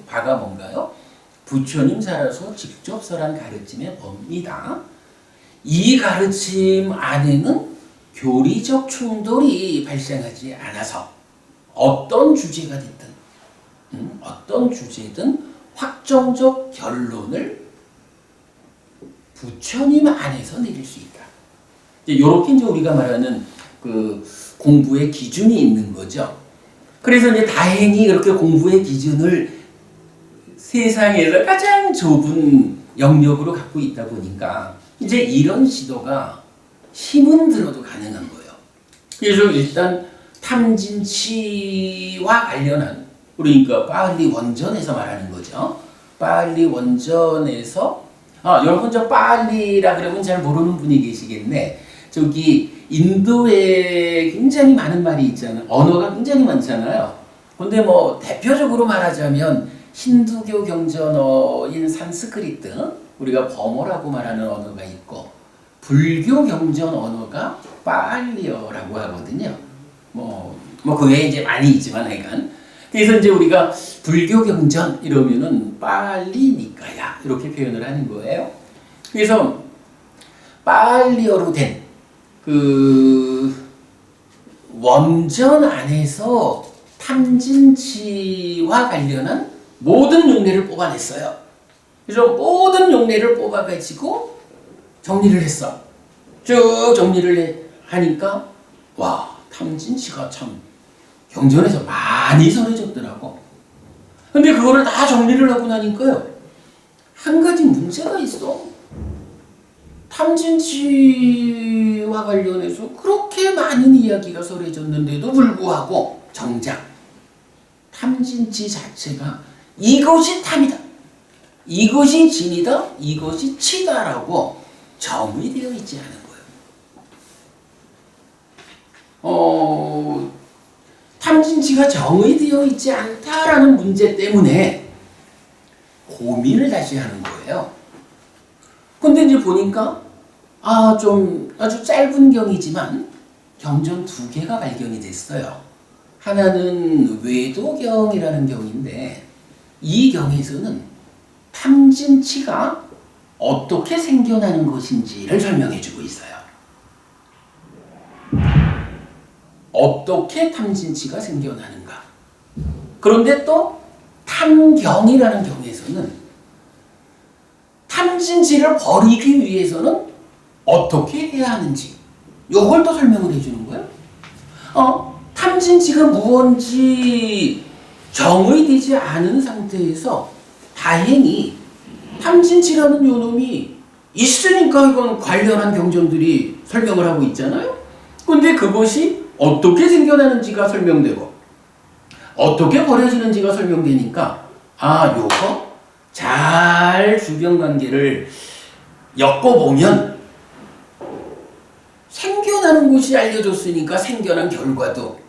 바가 뭔가요? 부처님 살아서 직접 설한 가르침의 범위다. 이 가르침 안에는 교리적 충돌이 발생하지 않아서 어떤 주제가 됐든 어떤 주제든 확정적 결론을 부처님 안에서 내릴 수 있다. 이렇게 이제 우리가 말하는 그 공부의 기준이 있는 거죠. 그래서 이제 다행히 그렇게 공부의 기준을 세상에서 가장 좁은 영역으로 갖고 있다 보니까 이제 이런 시도가 힘은 들어도 가능한 거예요. 그래서 일단 탐진치와 관련한, 그러니까 빨리 원전에서 말하는 거죠. 빨리 원전에서 여러분 저 빨리라 그러면 잘 모르는 분이 계시겠네. 저기 인도에 굉장히 많은 말이 있잖아요. 언어가 굉장히 많잖아요. 근데 뭐 대표적으로 말하자면 힌두교 경전어인 산스크리트, 우리가 버모라고 말하는 언어가 있고, 불교 경전 언어가 빨리어라고 하거든요. 그 외에 이제 많이 있지만 하여간. 그래서 이제 우리가 불교 경전 이러면은 빨리니까야 이렇게 표현을 하는 거예요. 그래서 빨리어로 된 그 원전 안에서 탐진치와 관련한 모든 용례를 뽑아냈어요. 그래서 모든 용례를 뽑아가지고 정리를 했어. 쭉 정리를 하니까 와, 탐진치가 참 경전에서 많이 전해졌더라고. 근데 그거를 다 정리를 하고 나니까요, 한 가지 문제가 있어. 탐진치와 관련해서 그렇게 많은 이야기가 설해졌는데도 불구하고 정작 탐진치 자체가 이것이 탐이다, 이것이 진이다, 이것이 치다라고 정의되어 있지 않은 거예요. 탐진치가 정의되어 있지 않다라는 문제 때문에 고민을 다시 하는 거예요. 근데 이제 보니까 좀 아주 짧은 경이지만 경전 2개가 발견이 됐어요. 하나는 외도경이라는 경인데, 이 경에서는 탐진치가 어떻게 생겨나는 것인지를 설명해 주고 있어요. 어떻게 탐진치가 생겨나는가. 그런데 또 탐경이라는 경에서는 탐진치를 버리기 위해서는 어떻게 해야 하는지, 요걸 또 설명을 해주는 거예요. 탐진치가 무언지 정의되지 않은 상태에서 다행히 탐진치라는 요놈이 있으니까 이건 관련한 경전들이 설명을 하고 있잖아요. 근데 그것이 어떻게 생겨나는지가 설명되고 어떻게 버려지는지가 설명되니까 요거 잘 주변 관계를 엮어보면 생겨나는 곳이 알려졌으니까 생겨난 결과도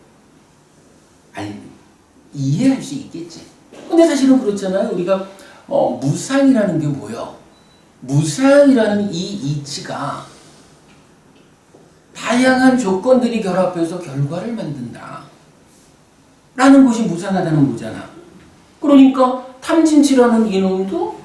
이해할 수 있겠지. 근데 사실은 그렇잖아요. 우리가 무상이라는 게 뭐예요? 무상이라는 이 이치가 다양한 조건들이 결합해서 결과를 만든다 라는 것이 무상하다는 거잖아. 그러니까 탐진치라는 이놈도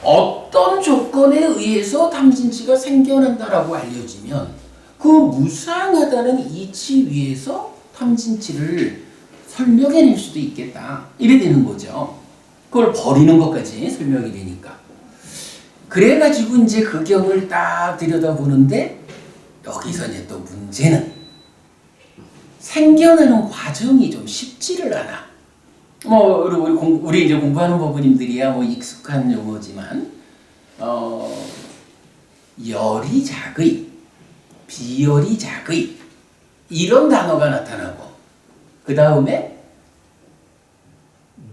어떤 조건에 의해서 탐진치가 생겨난다라고 알려지면 그 무상하다는 이치 위에서 탐진치를 설명해낼 수도 있겠다, 이래 되는 거죠. 그걸 버리는 것까지 설명이 되니까. 그래가지고 이제 그 경을 딱 들여다보는데 여기서 이제 또 문제는 생겨나는 과정이 좀 쉽지를 않아. 우리 이제 공부하는 법원님들이야 익숙한 용어지만 열이 작의, 비열이 작의 이런 단어가 나타나고, 그 다음에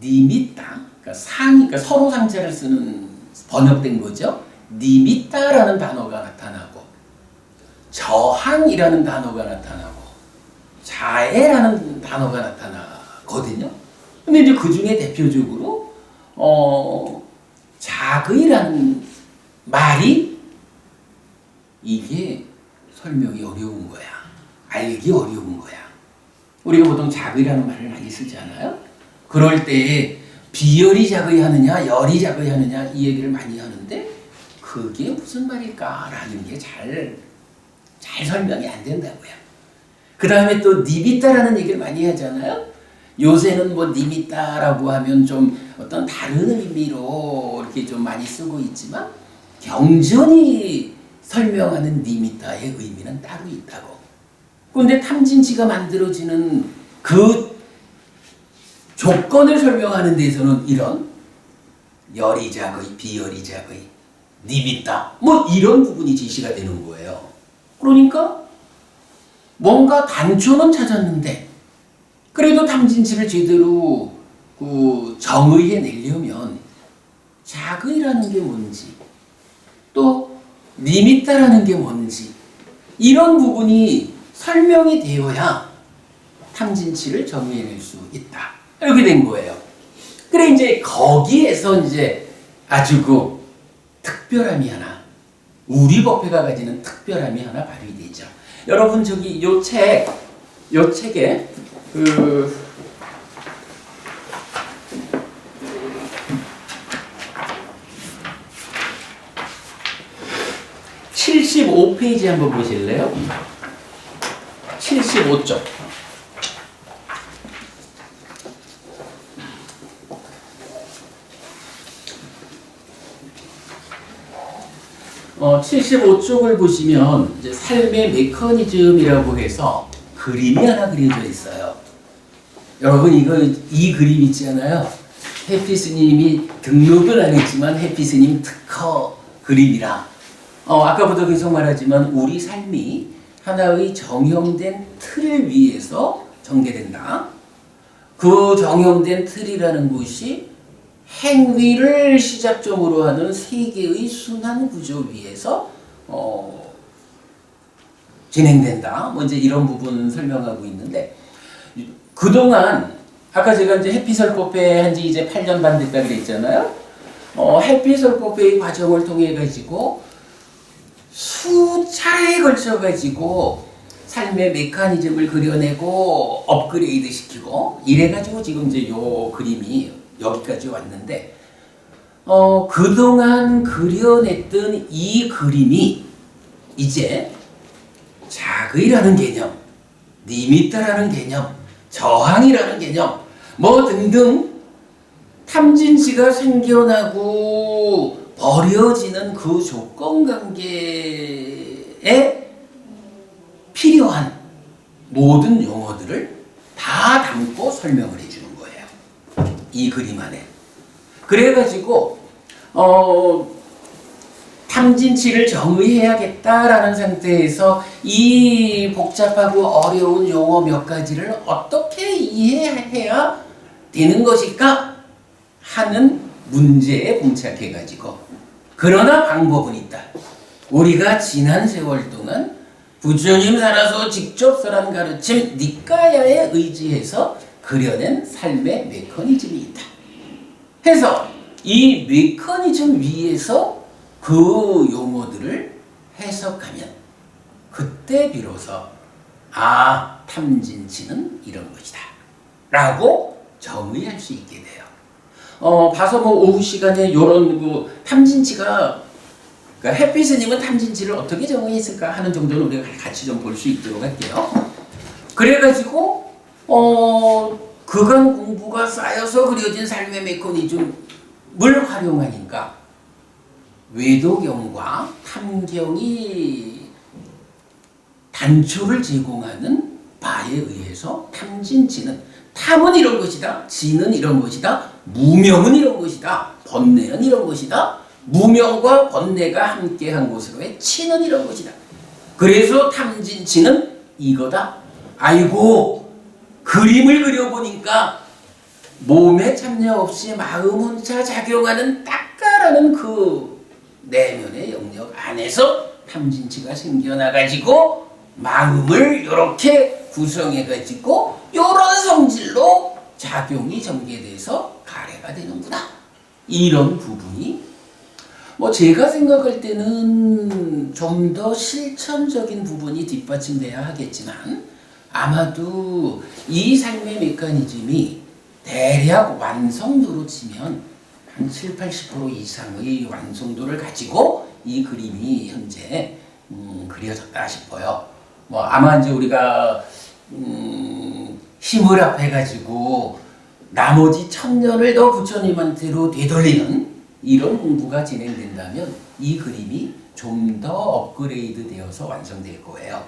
니미따, 그러니까 서로 상자를 쓰는 번역된 거죠. 니미따라는 단어가 나타나고, 저항이라는 단어가 나타나고, 자애라는 단어가 나타나거든요. 근데 이제 그 중에 대표적으로 자의라는 말이 이게 설명이 어려운 거야. 알기 어려운 거야. 우리가 보통 자의라는 말을 많이 쓰잖아요. 그럴 때 비열이 자의하느냐 열이 자의하느냐 이 얘기를 많이 하는데 그게 무슨 말일까라는 게 잘 설명이 안 된다고요. 그 다음에 또 니비따라는 얘기를 많이 하잖아요. 요새는 뭐 니미따라고 하면 좀 어떤 다른 의미로 이렇게 좀 많이 쓰고 있지만 경전이 설명하는 니미따의 의미는 따로 있다고. 그런데 탐진치가 만들어지는 그 조건을 설명하는 데서는 이런 열이작의, 비열이작의, 니미따 뭐 이런 부분이 제시가 되는 거예요. 그러니까 뭔가 단초는 찾았는데 그래도 탐진치를 제대로 정의해 내려면 작의라는 게 뭔지 또 니미따라는 게 뭔지 이런 부분이 설명이 되어야 탐진치를 정의해낼 수 있다. 이렇게 된 거예요. 그래 이제 거기에서 이제 아주 그 특별함이 하나, 우리 법회가 가지는 특별함이 하나 발휘되죠. 여러분 저기 요 책에 그 75페이지 한번 보실래요? 75쪽. 어, 75쪽을 보시면 이제 삶의 메커니즘이라고 해서 그림이 하나 그려져 있어요. 여러분 이 그림 있잖아요. 해피 스님이 등록은 안 했지만 해피 스님 특허 그림이라. 아까부터 계속 말하지만 우리 삶이 하나의 정형된 틀 위에서 전개된다. 그 정형된 틀이라는 것이 행위를 시작점으로 하는 세계의 순환 구조 위에서 진행된다. 뭐 이제 이런 부분 설명하고 있는데 그동안 아까 제가 이제 해피설법회 한지 이제 8년 반 됐다 그랬잖아요. 해피설법회의 과정을 통해 가지고 수차례에 걸쳐 가지고 삶의 메커니즘을 그려내고 업그레이드 시키고 이래 가지고 지금 이제 요 그림이 여기까지 왔는데 그동안 그려냈던 이 그림이 이제 작의라는 개념, 니미따라는 개념, 저항이라는 개념 뭐 등등 탐진치가 생겨나고 버려지는 그 조건관계에 필요한 모든 용어들을 다 담고 설명을 해주는 거예요. 이 그림 안에. 그래가지고 탐진치를 정의해야겠다라는 상태에서 이 복잡하고 어려운 용어 몇 가지를 어떻게 이해해야 되는 것일까 하는 문제에 봉착해가지고 그러나 방법은 있다. 우리가 지난 세월 동안 부처님 살아서 직접 설한 가르침 니까야에 의지해서 그려낸 삶의 메커니즘이 있다. 해서 이 메커니즘 위에서 그 용어들을 해석하면 그때 비로소 탐진치는 이런 것이다 라고 정의할 수 있게 돼요. 봐서 뭐 오후 시간에 요런 그 탐진치가 그러니까 햇빛스님은 탐진치를 어떻게 정의했을까 하는 정도는 우리가 같이 좀 볼 수 있도록 할게요. 그래가지고 그간 공부가 쌓여서 그려진 삶의 메커니즘을 활용하니까 외도경과 탐경이 단초를 제공하는 바에 의해서 탐진치는 탐은 이런 것이다, 진은 이런 것이다, 무명은 이런 것이다, 번뇌는 이런 것이다, 무명과 번뇌가 함께한 곳으로의 치는 이런 것이다. 그래서 탐진치는 이거다. 아이고 그림을 그려보니까 몸에 참여 없이 마음 혼자 작용하는 딱가라는 그 내면의 영역 안에서 탐진치가 생겨나가지고 마음을 이렇게 구성해가지고 이런 성질로 작용이 전개돼서 가래가 되는구나. 이런 부분이 뭐 제가 생각할 때는 좀 더 실천적인 부분이 뒷받침돼야 하겠지만 아마도 이 삶의 메커니즘이 대략 완성도로 치면 한 7, 80% 이상의 완성도를 가지고 이 그림이 현재 그려졌다 싶어요. 뭐 아마 이제 우리가 힘을 합해가지고 나머지 1000년을 더 부처님한테로 되돌리는 이런 공부가 진행된다면 이 그림이 좀 더 업그레이드 되어서 완성될 거예요.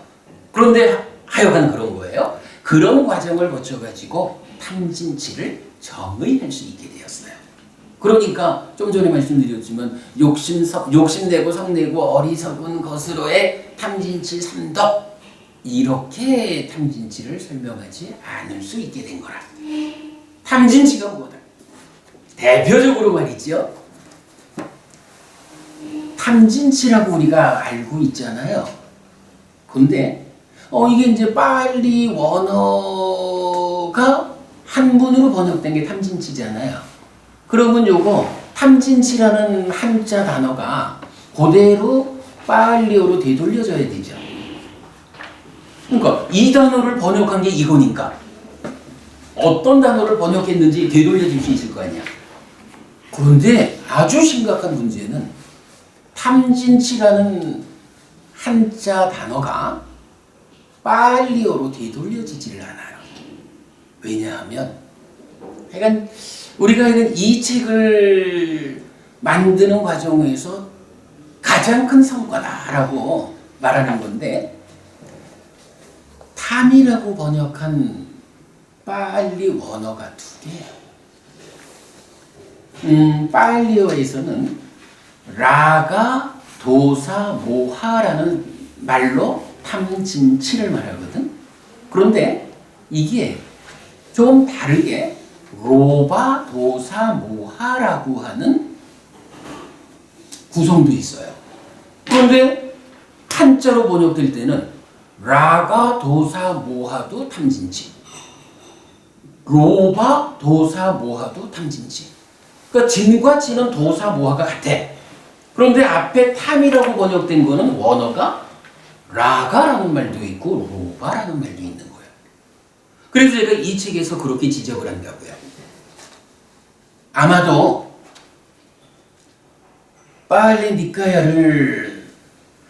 그런데 하여간 그런 거예요. 그런 과정을 거쳐가지고 탐진치를 정의할 수 있게 되었어요. 그러니까 좀 전에 말씀드렸지만 욕심내고 성내고 어리석은 것으로의 탐진치 삼덕, 이렇게 탐진치를 설명하지 않을 수 있게 된 거라. 탐진치가 뭐다? 대표적으로 말이죠. 탐진치라고 우리가 알고 있잖아요. 근데 이게 이제 빨리 원어가 한문으로 번역된 게 탐진치잖아요. 그러면 요거 탐진치라는 한자 단어가 그대로 빨리어로 되돌려져야 되죠. 그러니까 이 단어를 번역한 게 이거니까 어떤 단어를 번역했는지 되돌려줄 수 있을 거 아니야. 그런데 아주 심각한 문제는 탐진치라는 한자 단어가 빨리어로 되돌려지지를 않아요. 왜냐하면 하여간 우리가 이 책을 만드는 과정에서 가장 큰 성과다라고 말하는 건데, 탐이라고 번역한 빨리 원어가 2개예요. 빨리어에서는 라가 도사 모하라는 말로 탐진치를 말하거든. 그런데 이게 좀 다르게 로바 도사 모하라고 하는 구성도 있어요. 그런데 한자로 번역될 때는 라가 도사 모하도 탐진치, 로바 도사 모하도 탐진치. 그러니까 진과 치는 도사 모하가 같아. 그런데 앞에 탐이라고 번역된 거는 원어가 라가라는 말도 있고 로바라는 말도 있는 거예요. 그래서 제가 이 책에서 그렇게 지적을 한다고요. 아마도 빨리 니카야를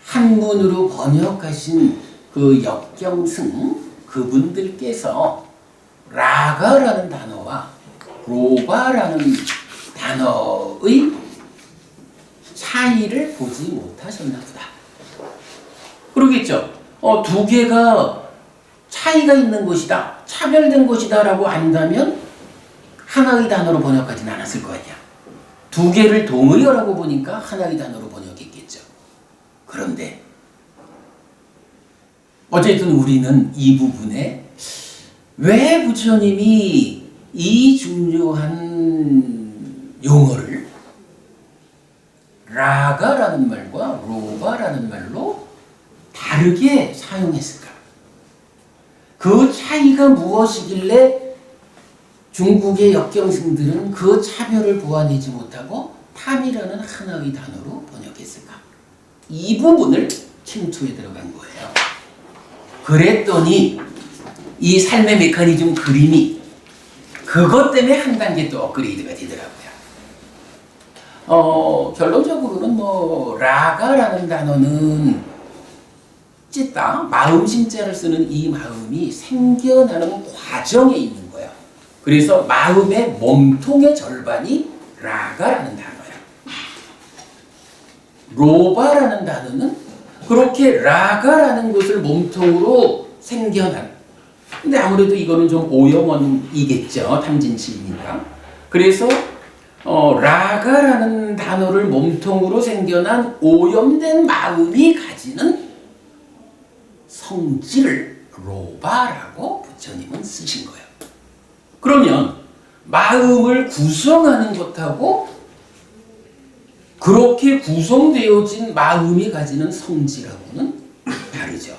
한문으로 번역하신 그 역경승 그분들께서 라가라는 단어와 로바라는 단어의 차이를 보지 못하셨나 보다. 그러겠죠. 두 개가 차이가 있는 것이다, 차별된 것이다 라고 안다면 하나의 단어로 번역하진 않았을 거 아니야. 두 개를 동의어라고 보니까 하나의 단어로 번역했겠죠. 그런데 어쨌든 우리는 이 부분에 왜 부처님이 이 중요한 용어를 라가라는 말과 로바라는 말로 다르게 사용했을까? 그 차이가 무엇이길래 중국의 역경승들은 그 차별을 보완하지 못하고 탐이라는 하나의 단어로 번역했을까? 이 부분을 침투에 들어간 거예요. 그랬더니 이 삶의 메커니즘 그림이 그것 때문에 한 단계 또 업그레이드가 되더라고요. 결론적으로는 라가라는 단어는 찢다, 마음 심자를 쓰는 이 마음이 생겨나는 과정에 있는 거예요. 그래서 마음의 몸통의 절반이 라가라는 단어예요. 로바라는 단어는 그렇게 라가라는 것을 몸통으로 생겨난, 근데 아무래도 이거는 좀 오영원이겠죠. 탐진치니까. 그래서 라가라는 단어를 몸통으로 생겨난 오염된 마음이 가지는 성질을 로바라고 부처님은 쓰신 거예요. 그러면 마음을 구성하는 것하고 그렇게 구성되어진 마음이 가지는 성질하고는 다르죠.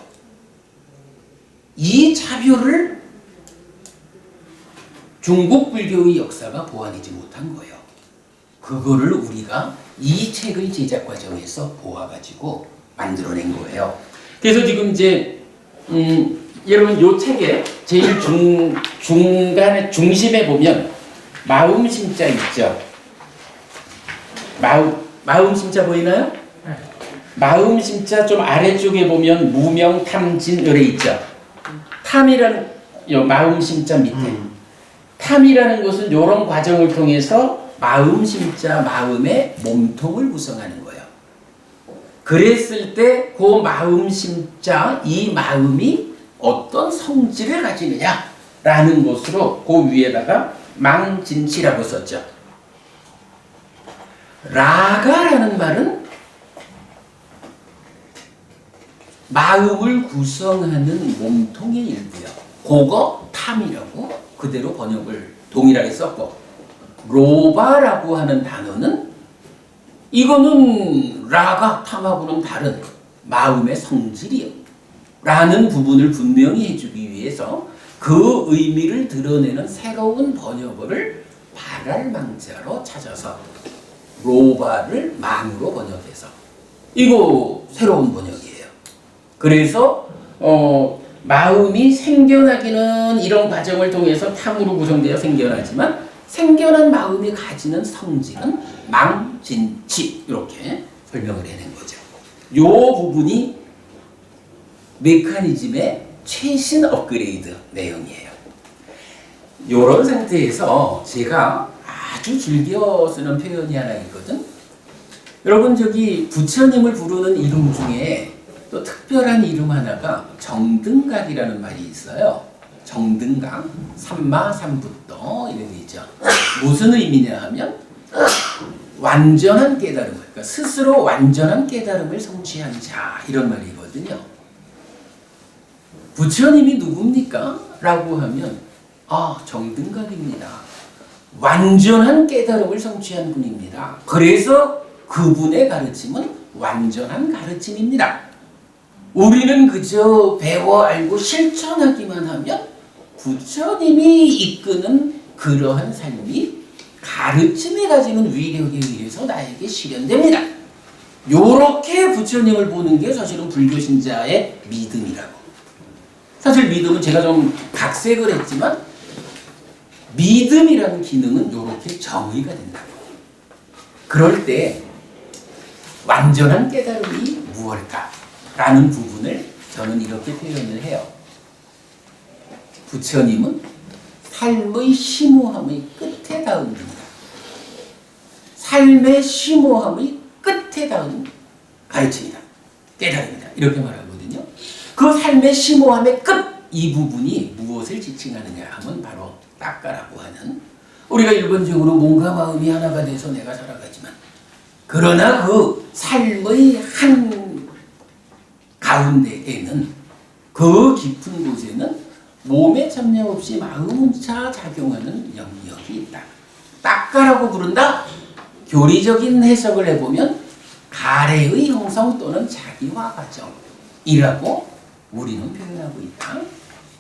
이 차별을 중국 불교의 역사가 보완하지 못한 거예요. 그거를 우리가 이 책의 제작 과정에서 보아가지고 만들어낸 거예요. 그래서 지금 이제 여러분 요 책에 제일 중간에 중심에 보면 마음 심자 있죠. 마음 심자 보이나요? 마음 심자 좀 아래쪽에 보면 무명 탐진 요래 있죠. 탐이라는 요 마음 심자 밑에 탐이라는 것은 이런 과정을 통해서 마음 심자 마음의 몸통을 구성하는 거예요. 그랬을 때 그 마음 심자 이 마음이 어떤 성질을 가지느냐라는 것으로 그 위에다가 망진치라고 썼죠. 라가라는 말은 마음을 구성하는 몸통의 일부요. 그거 탐이라고 그대로 번역을 동일하게 썼고, 로바라고 하는 단어는 이거는 라가 탐하고는 다른 마음의 성질이요 라는 부분을 분명히 해주기 위해서 그 의미를 드러내는 새로운 번역어를 발알망자로 찾아서 로바를 망으로 번역해서 이거 새로운 번역이에요. 그래서 마음이 생겨나기는 이런 과정을 통해서 탐으로 구성되어 생겨나지만 생겨난 마음이 가지는 성질은 망진치 이렇게 설명을 해낸 거죠. 이 부분이 메커니즘의 최신 업그레이드 내용이에요. 이런 상태에서 제가 아주 즐겨 쓰는 표현이 하나 있거든. 여러분 저기 부처님을 부르는 이름 중에 또 특별한 이름 하나가 정등각이라는 말이 있어요. 정등각, 삼마삼부떠 이런 게 있죠. 무슨 의미냐 하면 완전한 깨달음을, 그러니까 스스로 완전한 깨달음을 성취한 자 이런 말이거든요. 부처님이 누굽니까? 라고 하면 정등각입니다. 완전한 깨달음을 성취한 분입니다. 그래서 그분의 가르침은 완전한 가르침입니다. 우리는 그저 배워 알고 실천하기만 하면 부처님이 이끄는 그러한 삶이 가르침이 가지는 위력에 의해서 나에게 실현됩니다. 요렇게 부처님을 보는 게 사실은 불교 신자의 믿음이라고. 사실 믿음은 제가 좀 각색을 했지만 믿음이라는 기능은 요렇게 정의가 된다고. 그럴 때 완전한 깨달음이 무엇일까? 라는 부분을 저는 이렇게 표현을 해요. 부처님은 삶의 심오함의 끝에 닿은 분이다. 삶의 심오함의 끝에 닿은 가르침이다. 깨달음이다. 이렇게 말하거든요. 그 삶의 심오함의 끝! 이 부분이 무엇을 지칭하느냐 하면 바로 딱가라고 하는, 우리가 일반적으로 몸과 마음이 하나가 돼서 내가 살아가지만 그러나 그 삶의 한 가운데에는, 그 깊은 곳에는 몸에 참여 없이 마음 혼자 작용하는 영역이 있다. 딱가라고 부른다. 교리적인 해석을 해보면 가래의 형성 또는 자기화 과정이라고 우리는 표현하고 있다.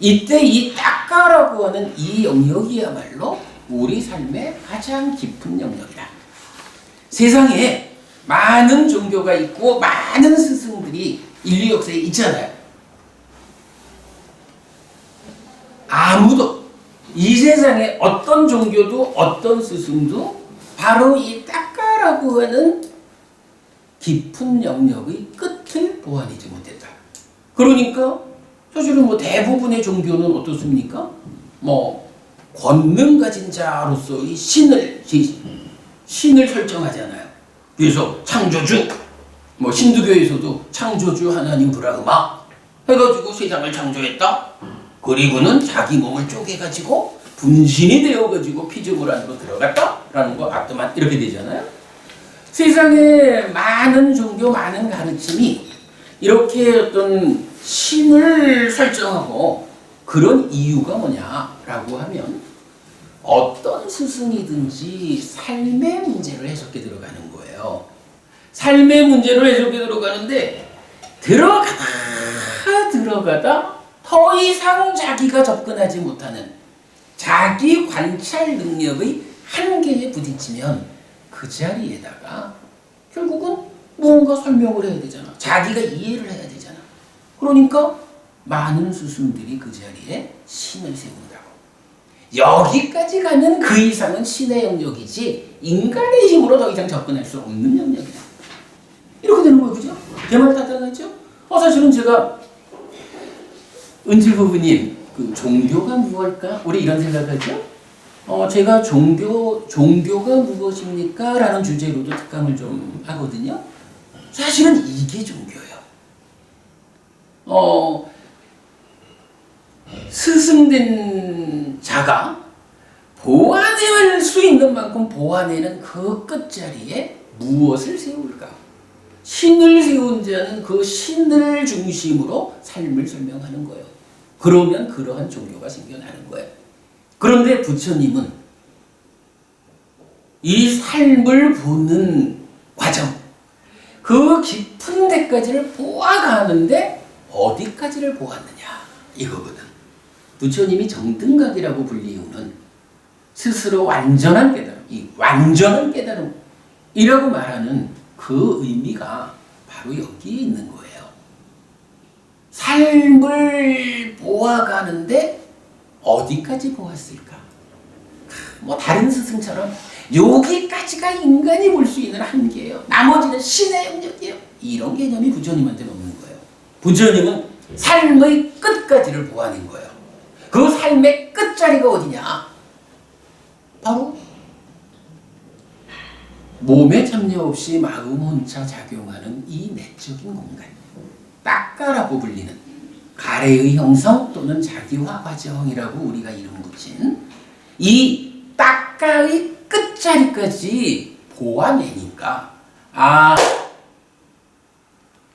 이때 이 딱가라고 하는 이 영역이야말로 우리 삶의 가장 깊은 영역이다. 세상에 많은 종교가 있고 많은 스승들이 인류 역사에 있잖아요. 아무도 이 세상에 어떤 종교도 어떤 스승도 바로 이 딱가라고 하는 깊은 영역의 끝을 보완하지 못했다. 그러니까 사실은 대부분의 종교는 어떻습니까? 권능 가진 자로서의 신을 설정하잖아요. 그래서 창조주, 힌두교에서도 창조주 하나님 브라흐마 해가지고 세상을 창조했다. 그리고는 자기 몸을 쪼개가지고 분신이 되어가지고 피조물 안으로 들어갔다라는 거 아트만 이렇게 되잖아요. 세상에 많은 종교, 많은 가르침이 이렇게 어떤 신을 설정하고, 그런 이유가 뭐냐라고 하면 어떤 스승이든지 삶의 문제를 해석해 들어가는 거예요. 삶의 문제를 해석해 들어가는데 들어가다 더 이상 자기가 접근하지 못하는 자기 관찰 능력의 한계에 부딪히면 그 자리에다가 결국은 무언가 설명을 해야 되잖아. 자기가 이해를 해야 되잖아. 그러니까 많은 스승들이 그 자리에 신을 세운다고. 여기까지 가면 그 이상은 신의 영역이지 인간의 힘으로 더 이상 접근할 수 없는 영역이다. 이렇게 되는 거예요. 그죠? 제 말 다 들어갔죠? 사실은 제가 은지 부부님 그 종교가 무엇일까? 우리 이런 생각하죠? 제가 종교가 무엇입니까? 라는 주제로도 특강을 좀 하거든요. 사실은 이게 종교예요. 스승된 자가 보완해낼 수 있는 만큼 보완해는 그 끝자리에 무엇을 세울까? 신을 세운 자는 그 신을 중심으로 삶을 설명하는 거예요. 그러면 그러한 종교가 생겨나는 거예요. 그런데 부처님은 이 삶을 보는 과정, 그 깊은 데까지를 보아가는데 어디까지를 보았느냐 이거거든. 부처님이 정등각이라고 불리우는 스스로 완전한 깨달음, 이 완전한 깨달음이라고 말하는 그 의미가 바로 여기에 있는 거예요. 삶을 보아가는데 어디까지 보았을까? 뭐 다른 스승처럼 여기까지가 인간이 볼 수 있는 한계예요. 나머지는 신의 영역이에요. 이런 개념이 부처님한테는 없는 거예요. 부처님은 삶의 끝까지를 보아낸 거예요. 그 삶의 끝자리가 어디냐? 바로 몸에 참여 없이 마음 혼자 작용하는 이 내적인 공간, 딱가라고 불리는 가래의 형성 또는 자기화 과정이라고 우리가 이름 붙인 이 딱가의 끝자리까지 보아내니까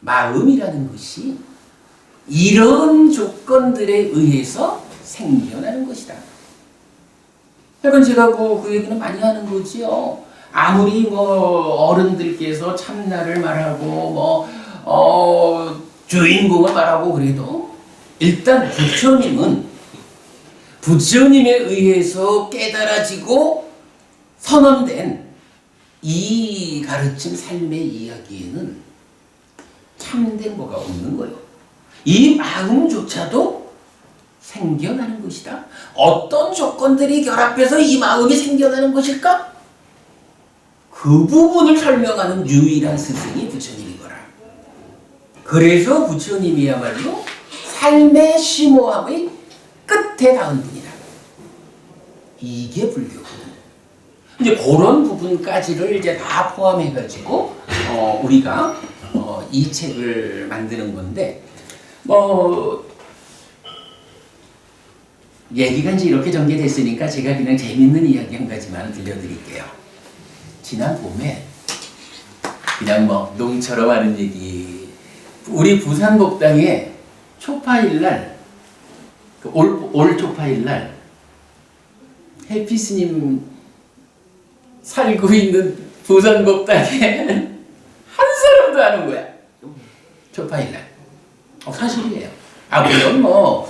마음이라는 것이 이런 조건들에 의해서 생겨나는 것이다. 약간 제가 그 얘기는 많이 하는 거지요. 아무리 어른들께서 참나를 말하고 주인공을 말하고 그래도 일단 부처님에 의해서 깨달아지고 선언된 이 가르침 삶의 이야기에는 참된 뭐가 없는 거예요. 이 마음조차도 생겨나는 것이다. 어떤 조건들이 결합해서 이 마음이 생겨나는 것일까? 그 부분을 설명하는 유일한 스승이 부처님이거라. 그래서 부처님이야말로 삶의 심오함의 끝에 닿은 분이다. 이게 불교거든. 이제 그런 부분까지를 이제 다 포함해가지고 우리가 이 책을 만드는 건데 얘기가 이제 이렇게 전개됐으니까 제가 그냥 재밌는 이야기 한 가지만 들려드릴게요. 지난 봄에 그냥 농처럼 하는 얘기, 우리 부산법당에 초파일날 올 초파일날 해피 스님 살고 있는 부산법당에 한 사람도 안 온 거야. 초파일날. 사실이에요. 물론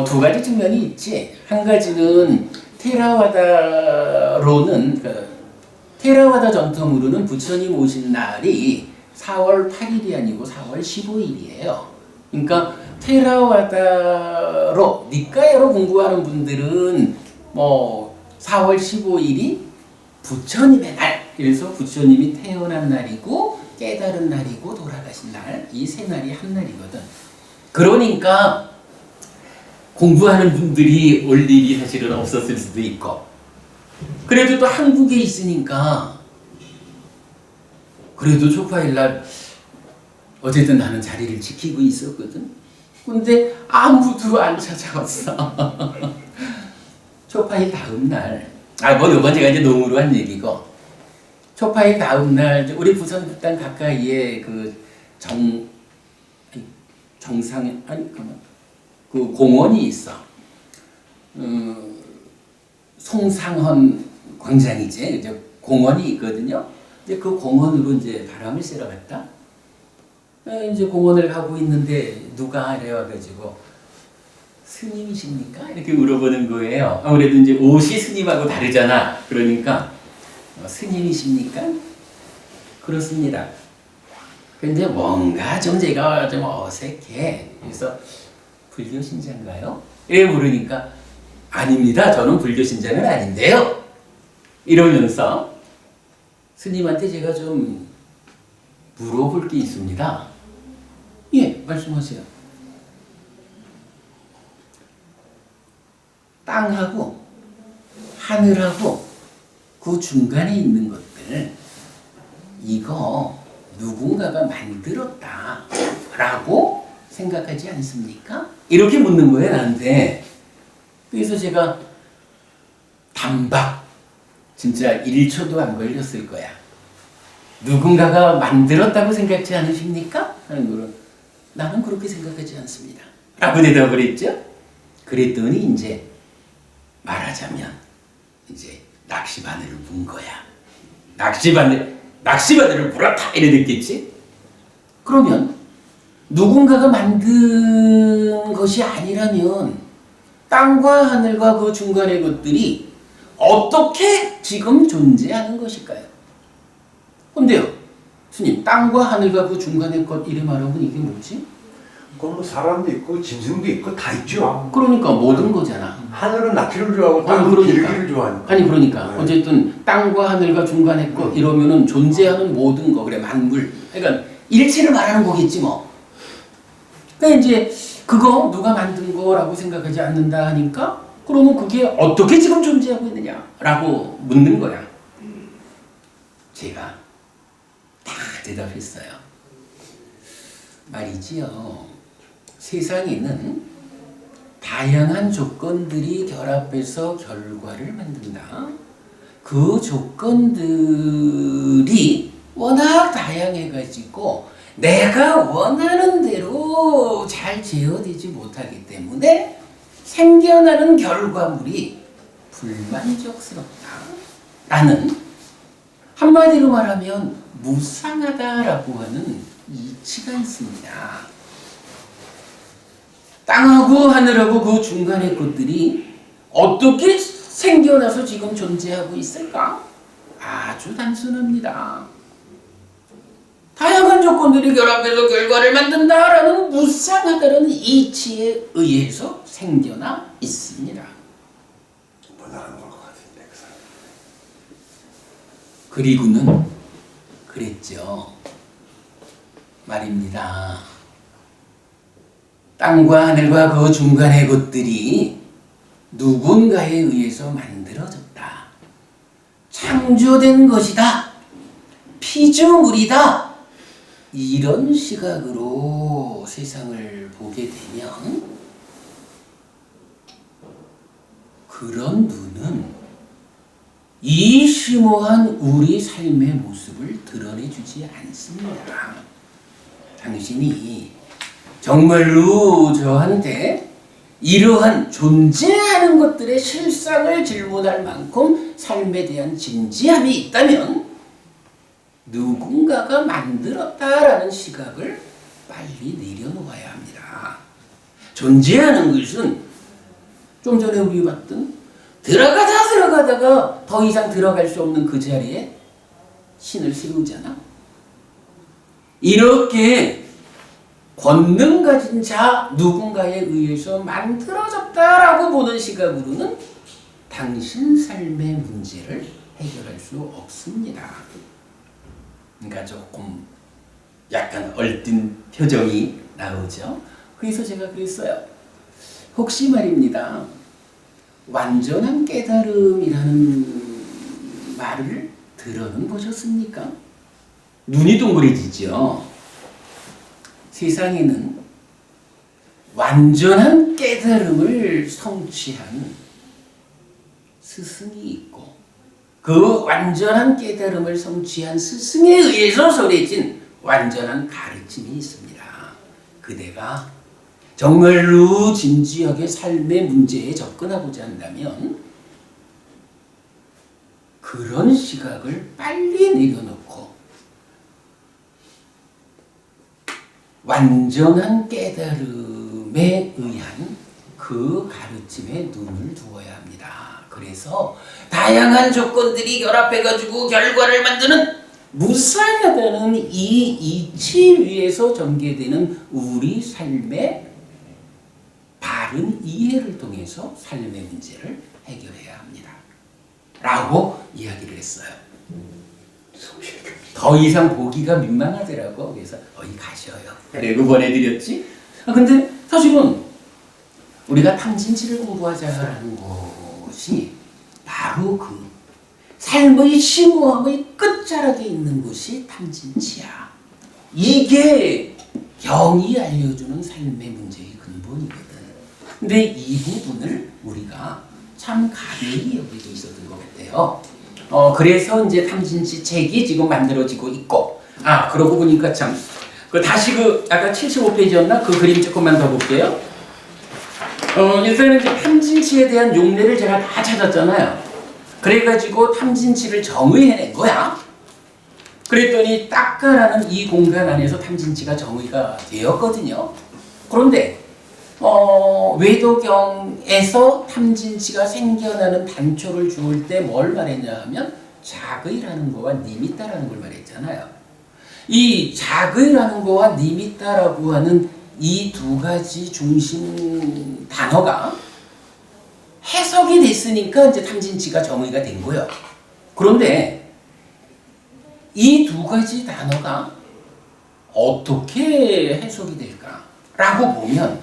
두 가지 측면이 있지. 한 가지는 테라와다 전통으로는 부처님 오신 날이 4월 8일이 아니고 4월 15일이에요. 그러니까 테라와다로 니까야로 공부하는 분들은 4월 15일이 부처님의 날, 그래서 부처님이 태어난 날이고 깨달은 날이고 돌아가신 날, 이 세 날이 한 날이거든. 그러니까 공부하는 분들이 올 일이 사실은 없었을 수도 있고, 그래도 또 한국에 있으니까 그래도 초파일날 어쨌든 나는 자리를 지키고 있었거든. 근데 아무도 안 찾아왔어. 초파일 다음 날, 이건 제가 이제 농으로 한 얘기고, 초파일 다음 날 우리 부산극단 가까이에 그 공원이 있어. 송상헌 광장이지. 이제 공원이 있거든요. 이제 그 공원으로 이제 바람을 쐬러 갔다. 이제 공원을 가고 있는데 누가 이래와가지고 스님이십니까? 이렇게 물어보는 거예요. 아무래도 이제 옷이 스님하고 다르잖아. 그러니까 스님이십니까? 그렇습니다. 근데 뭔가 좀 제가 좀 어색해. 그래서 불교 신자인가요? 이렇게 물으니까 아닙니다. 저는 불교 신자는 아닌데요. 이러면서 스님한테 제가 좀 물어볼 게 있습니다. 예, 말씀하세요. 땅하고 하늘하고 그 중간에 있는 것들 이거 누군가가 만들었다 라고 생각하지 않습니까? 이렇게 묻는 거예요 나한테. 그래서 제가 단박 진짜 1초도 안 걸렸을 거야. 누군가가 만들었다고 생각지 않으십니까? 하는 거를 나는 그렇게 생각하지 않습니다 라고 대답을 했죠. 그랬더니 이제 말하자면 이제 낚시바늘을 문 거야. 낚시바늘을 물었다 이래 됐겠지. 그러면 누군가가 만든 것이 아니라면 땅과 하늘과 그 중간의 것들이 어떻게 지금 존재하는 것일까요? 근데요, 스님, 땅과 하늘과 그 중간의 것 이래 말하면 이게 뭐지? 그건 뭐 사람도 있고 짐승도 있고 다 있죠. 그러니까 모든 거잖아. 하늘은 낚시를 좋아하고 아니, 땅은 그러니까. 기르기를 좋아하니까. 아니 그러니까 네. 어쨌든 땅과 하늘과 중간의 것 이러면은 존재하는 모든 거 그래 만물. 그러니까 일체를 말하는 거겠지 뭐. 그러니까 이제 그거 누가 만든 거라고 생각하지 않는다 하니까 그러면 그게 어떻게 지금 존재하고 있느냐라고 묻는 거야. 제가 다 대답했어요. 말이지요. 세상에는 다양한 조건들이 결합해서 결과를 만든다. 그 조건들이 워낙 다양해가지고 내가 원하는 대로 잘 제어되지 못하기 때문에 생겨나는 결과물이 불만족스럽다. 라는 한마디로 말하면 무상하다라고 하는 이치가 있습니다. 땅하고 하늘하고 그 중간의 것들이 어떻게 생겨나서 지금 존재하고 있을까? 아주 단순합니다. 다양한 조건들이 결합해서 결과를 만든다라는 무상하다는 이치에 의해서 생겨나 있습니다. 뭐라는 것 같은데 그 사람. 그리고는 그랬죠. 말입니다. 땅과 하늘과 그 중간의 것들이 누군가에 의해서 만들어졌다. 창조된 것이다. 피조물이다. 이런 시각으로 세상을 보게 되면 그런 눈은 이 심오한 우리 삶의 모습을 드러내주지 않습니다. 당신이 정말로 저한테 이러한 존재하는 것들의 실상을 질문할 만큼 삶에 대한 진지함이 있다면 누군가가 만들었다라는 시각을 빨리 내려놓아야 합니다. 존재하는 것은 좀 전에 우리 봤던 들어가다가 더 이상 들어갈 수 없는 그 자리에 신을 세우잖아. 이렇게 권능 가진 자 누군가에 의해서 만들어졌다라고 보는 시각으로는 당신 삶의 문제를 해결할 수 없습니다. 그러니까 조금 약간 얼뜬 표정이 나오죠. 그래서 제가 그랬어요. 혹시 말입니다. 완전한 깨달음이라는 말을 들어는 보셨습니까? 눈이 동그래지죠. 세상에는 완전한 깨달음을 성취한 스승이 있고 그 완전한 깨달음을 성취한 스승에 의해서 설해진 완전한 가르침이 있습니다. 그대가 정말로 진지하게 삶의 문제에 접근하고자 한다면 그런 시각을 빨리 내려놓고 완전한 깨달음에 의한 그 가르침에 눈을 두어야 합니다. 그래서 다양한 조건들이 결합해가지고 결과를 만드는 무상하다는 이 이치 위에서 전개되는 우리 삶의 바른 이해를 통해서 삶의 문제를 해결해야 합니다. 라고 이야기를 했어요. 더 이상 보기가 민망하더라고. 그래서 어이 가셔요. 그리고 보내드렸지. 근데 사실은 우리가 탐진치를 공부하자라는 것이 바로 그 삶의 심오함의 끝자락에 있는 것이 탐진치야. 이게 경이 알려주는 삶의 문제의 근본이거든. 근데 이 부분을 우리가 참 가벼이 여기고 있었던 것 같아요. 그래서 이제 탐진치 책이 지금 만들어지고 있고, 그러고 보니까 참, 다시 아까 75페이지였나? 그 그림 조금만 더 볼게요. 일단은 이제 탐진치에 대한 용례를 제가 다 찾았잖아요. 그래가지고 탐진치를 정의해낸 거야. 그랬더니 딱가라는 이 공간 안에서 탐진치가 정의가 되었거든요. 그런데 외도경에서 탐진치가 생겨나는 단초를 주울 때 뭘 말했냐 하면 작의라는 거와 니미따라는 걸 말했잖아요. 이 작의라는 거와 니미따라고 하는 이 두 가지 중심 단어가 해석이 됐으니까 이제 탐진치가 정의가 된 거예요. 그런데 이 두 가지 단어가 어떻게 해석이 될까라고 보면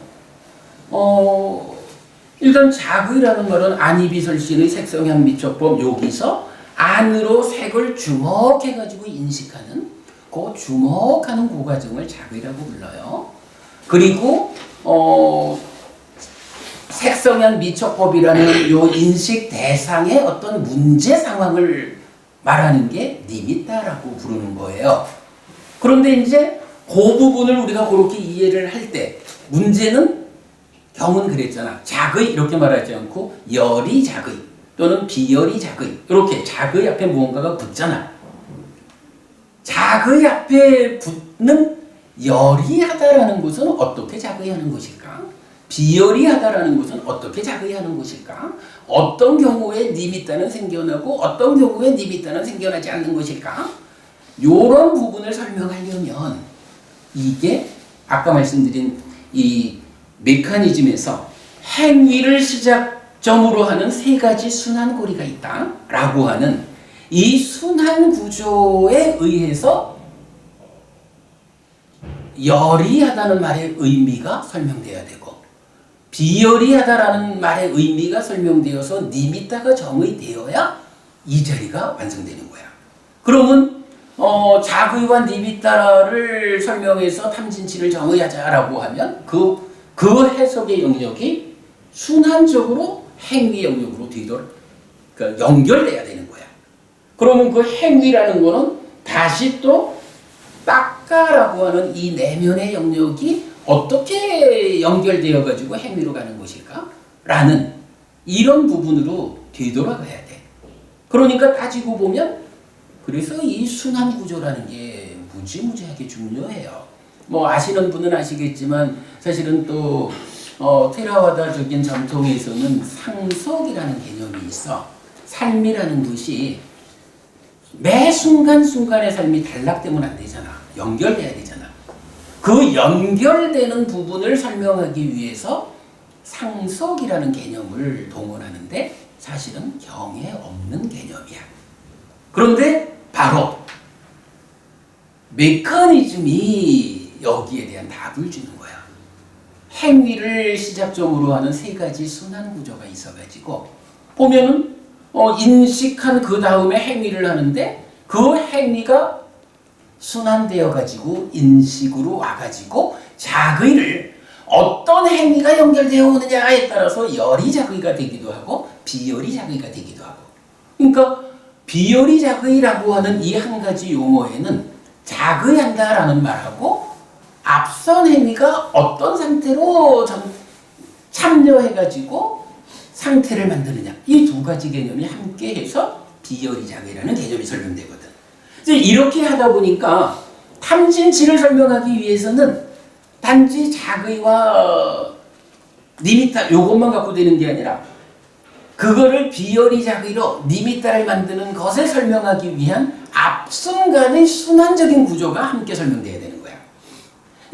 일단 작의라는 말은 안이비설신의 색성향 미촉법, 여기서 안으로 색을 주목해가지고 인식하는 그 주목하는 그 과정을 작의라고 불러요. 그리고 색성향 미촉법이라는 요 인식 대상의 어떤 문제 상황을 말하는 게 니미따라고 부르는 거예요. 그런데 이제 그 부분을 우리가 그렇게 이해를 할 때 문제는 경은 그랬잖아. 작의 이렇게 말하지 않고 열이 작의 또는 비열이 작의, 이렇게 작의 앞에 무언가가 붙잖아. 작의 앞에 붙는 열이하다라는 것은 어떻게 작의하는 것일까? 비열이하다라는 것은 어떻게 작의하는 것일까? 어떤 경우에 니미따는 생겨나고 어떤 경우에 니미따는 생겨나지 않는 것일까? 이런 부분을 설명하려면 이게 아까 말씀드린 이 메커니즘에서 행위를 시작점으로 하는 세 가지 순환고리가 있다라고 하는 이 순환 구조에 의해서 열이하다는 말의 의미가 설명돼야 되고 비열이하다라는 말의 의미가 설명되어서 니미따가 정의되어야 이 자리가 완성되는 거야. 그러면 작의와 니미따를 설명해서 탐진치를 정의하자라고 하면 그 해석의 영역이 순환적으로 행위 영역으로 그러니까 연결돼야 되는 거야. 그러면 그 행위라는 거는 다시 또 딱가라고 하는 이 내면의 영역이 어떻게 연결되어 가지고 행위로 가는 것일까? 라는 이런 부분으로 되돌아가야 돼. 그러니까 따지고 보면 그래서 이 순환 구조라는 게 무지무지하게 중요해요. 뭐 아시는 분은 아시겠지만 사실은 또 테라와다적인 전통에서는 상속이라는 개념이 있어. 삶이라는 것이 매 순간순간의 삶이 단락되면 안 되잖아. 연결돼야 되잖아. 그 연결되는 부분을 설명하기 위해서 상속이라는 개념을 동원하는데 사실은 경에 없는 개념이야. 그런데 바로 메커니즘이 여기에 대한 답을 주는 거야. 행위를 시작점으로 하는 세 가지 순환 구조가 있어가지고 보면은 인식한 그 다음에 행위를 하는데 그 행위가 순환되어 가지고 인식으로 와가지고 작의를 어떤 행위가 연결되어 오느냐에 따라서 열이 작의가 되기도 하고 비열이 작의가 되기도 하고. 그러니까 비열이 작의라고 하는 이 한 가지 용어에는 작의한다라는 말하고 앞선 행위가 어떤 상태로 참여해가지고 상태를 만드느냐, 이 두 가지 개념이 함께해서 비열이 작의라는 개념이 설명되거든. 이제 이렇게 하다 보니까 탐진치를 설명하기 위해서는 단지 작의와 니미따 요것만 갖고 되는 게 아니라 그거를 비열이 작의로 니미따를 만드는 것을 설명하기 위한 앞순간의 순환적인 구조가 함께 설명돼야 되는 거야.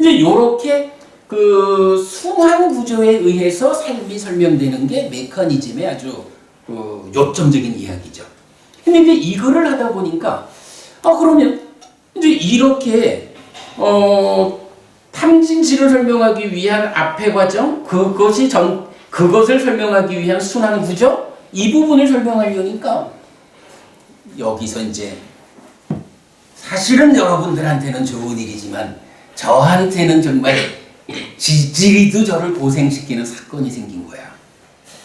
이제 요렇게 그 순환 구조에 의해서 삶이 설명되는 게 메커니즘의 아주 요점적인 이야기죠. 근데 이제 이거를 하다 보니까 그러면 이제 이렇게 탐진치를 설명하기 위한 앞의 과정, 그것이 그것을 설명하기 위한 순환 구조 이 부분을 설명하려니까 여기서 이제 사실은 여러분들한테는 좋은 일이지만 저한테는 정말 지지리도 저를 고생시키는 사건이 생긴 거야.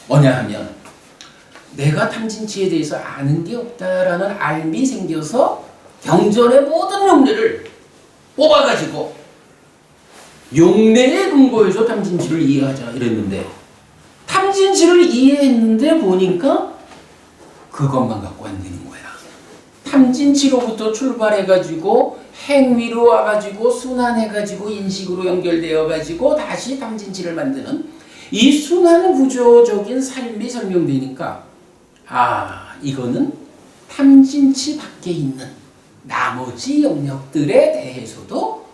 뭐냐 하면 내가 탐진치에 대해서 아는 게 없다라는 알미 생겨서 경전의 모든 용례를 뽑아가지고 용례에 근거해서 탐진치를 이해하자 이랬는데 탐진치를 이해했는데 보니까 그것만 갖고 안 되는 거야. 탐진치로부터 출발해가지고 행위로 와가지고 순환해가지고 인식으로 연결되어가지고 다시 탐진치를 만드는 이 순환 구조적인 삶이 설명되니까 이거는 탐진치 밖에 있는 나머지 영역들에 대해서도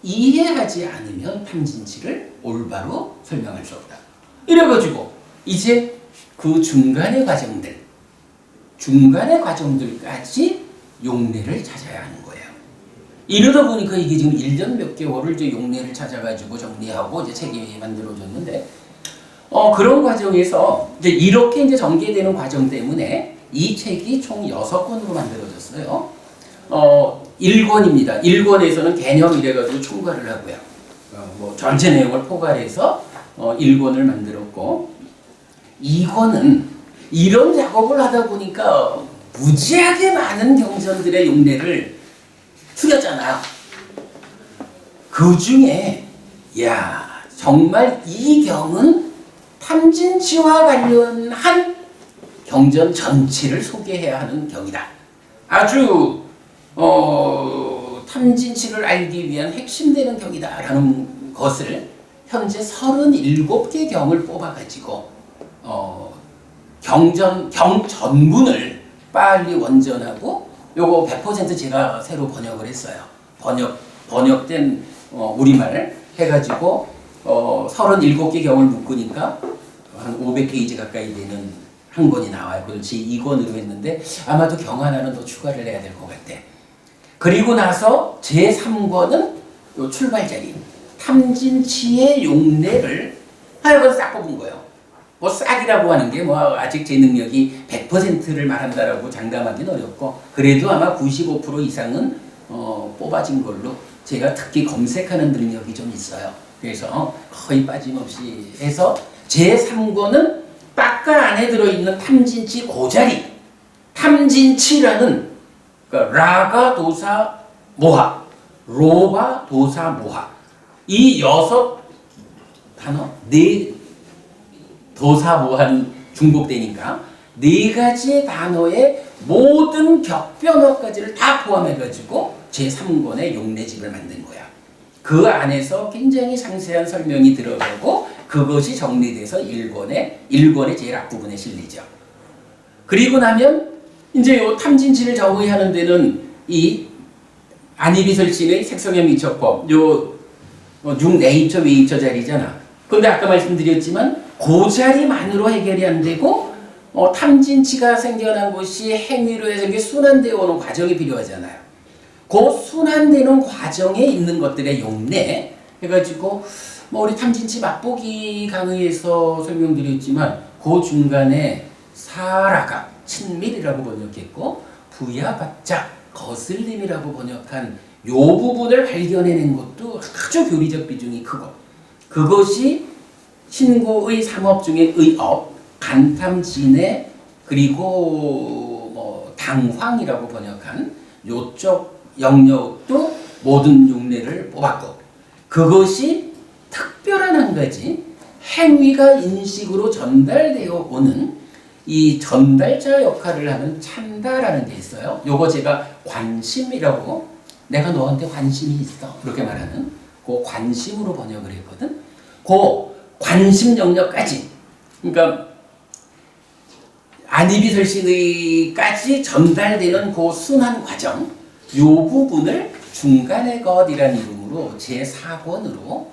이해하지 않으면 탐진치를 올바로 설명할 수 없다. 이래가지고 이제 그 중간의 과정들까지 용례를 찾아야 하는 거예요. 이러다 보니까 이게 지금 1년 몇 개월을 이제 용례를 찾아가지고 정리하고 이제 책이 만들어졌는데 그런 과정에서 이제 이렇게 이제 전개되는 과정 때문에 이 책이 총 6권으로 만들어졌어요. 1권입니다. 1권에서는 개념 이래가지고 총괄을 하고요. 뭐 전체 내용을 포괄해서 1권을 만들었고 2권은 이런 작업을 하다 보니까 무지하게 많은 경전들의 용례를 추렸잖아요. 그 중에 정말 이 경은 탐진치와 관련한 경전 전체를 소개해야 하는 경이다. 아주 탐진치를 알기 위한 핵심되는 경이다라는 것을 현재 37개 경을 뽑아가지고 경 전문을 빨리 원전하고 요거 100% 제가 새로 번역을 했어요. 번역된 우리말 해가지고 37개 경을 묶으니까 한 500페이지 가까이 되는 한 권이 나와요. 그걸 제2권으로 했는데 아마도 경 하나는 더 추가를 해야 될 것 같아. 그리고 나서 제3권은 요 출발자리 탐진치의 용례를 하여간 싹 뽑은 거예요. 뭐 싹이라고 하는 게 뭐 아직 제 능력이 100%를 말한다라고 장담하기는 어렵고 그래도 아마 95% 이상은 뽑아진 걸로 제가 특히 검색하는 능력이 좀 있어요. 그래서 거의 빠짐없이 해서 제3권은 딱가 안에 들어있는 탐진치 고자리 탐진치라는 그러니까 라가 도사 모하 로바 도사 모하 이 6 단어 도사 모하는 중복되니까 4가지의 단어의 모든 격변어까지를 다 포함해가지고 제3권의 용례집을 만든 거야. 그 안에서 굉장히 상세한 설명이 들어가고 그것이 정리돼서 1권의 제일 앞부분에 실리죠. 그리고 나면 이제 요 탐진치를 정의하는 데는 이 안희비설신의 색성형 미처법 요 6네이처 웨이처 자리잖아. 근데 아까 말씀드렸지만 그 자리만으로 해결이 안 되고 탐진치가 생겨난 것이 행위로 해서 이게 순환되어 오는 과정이 필요하잖아요. 그 순환되는 과정에 있는 것들의 용례 해가지고 뭐 우리 탐진치 맛보기 강의에서 설명드렸지만 그 중간에 사라가 친밀이라고 번역했고 부야바짝 거슬림이라고 번역한 요 부분을 발견해낸 것도 아주 교리적 비중이 크고 그것이 신구의 삼업 중에 의업, 간탐진해 그리고 뭐 당황이라고 번역한 요쪽 영역도 모든 용례를 뽑았고 그것이 특별한 한 가지 행위가 인식으로 전달되어 오는 이 전달자 역할을 하는 찬다라는 게 있어요. 요거 제가 관심이라고 내가 너한테 관심이 있어 그렇게 말하는 그 관심으로 번역을 했거든. 그 관심 영역까지 그러니까 안희비설신의까지 전달되는 그 순환 과정 요 부분을 중간의 것이라는 이름으로 제4권으로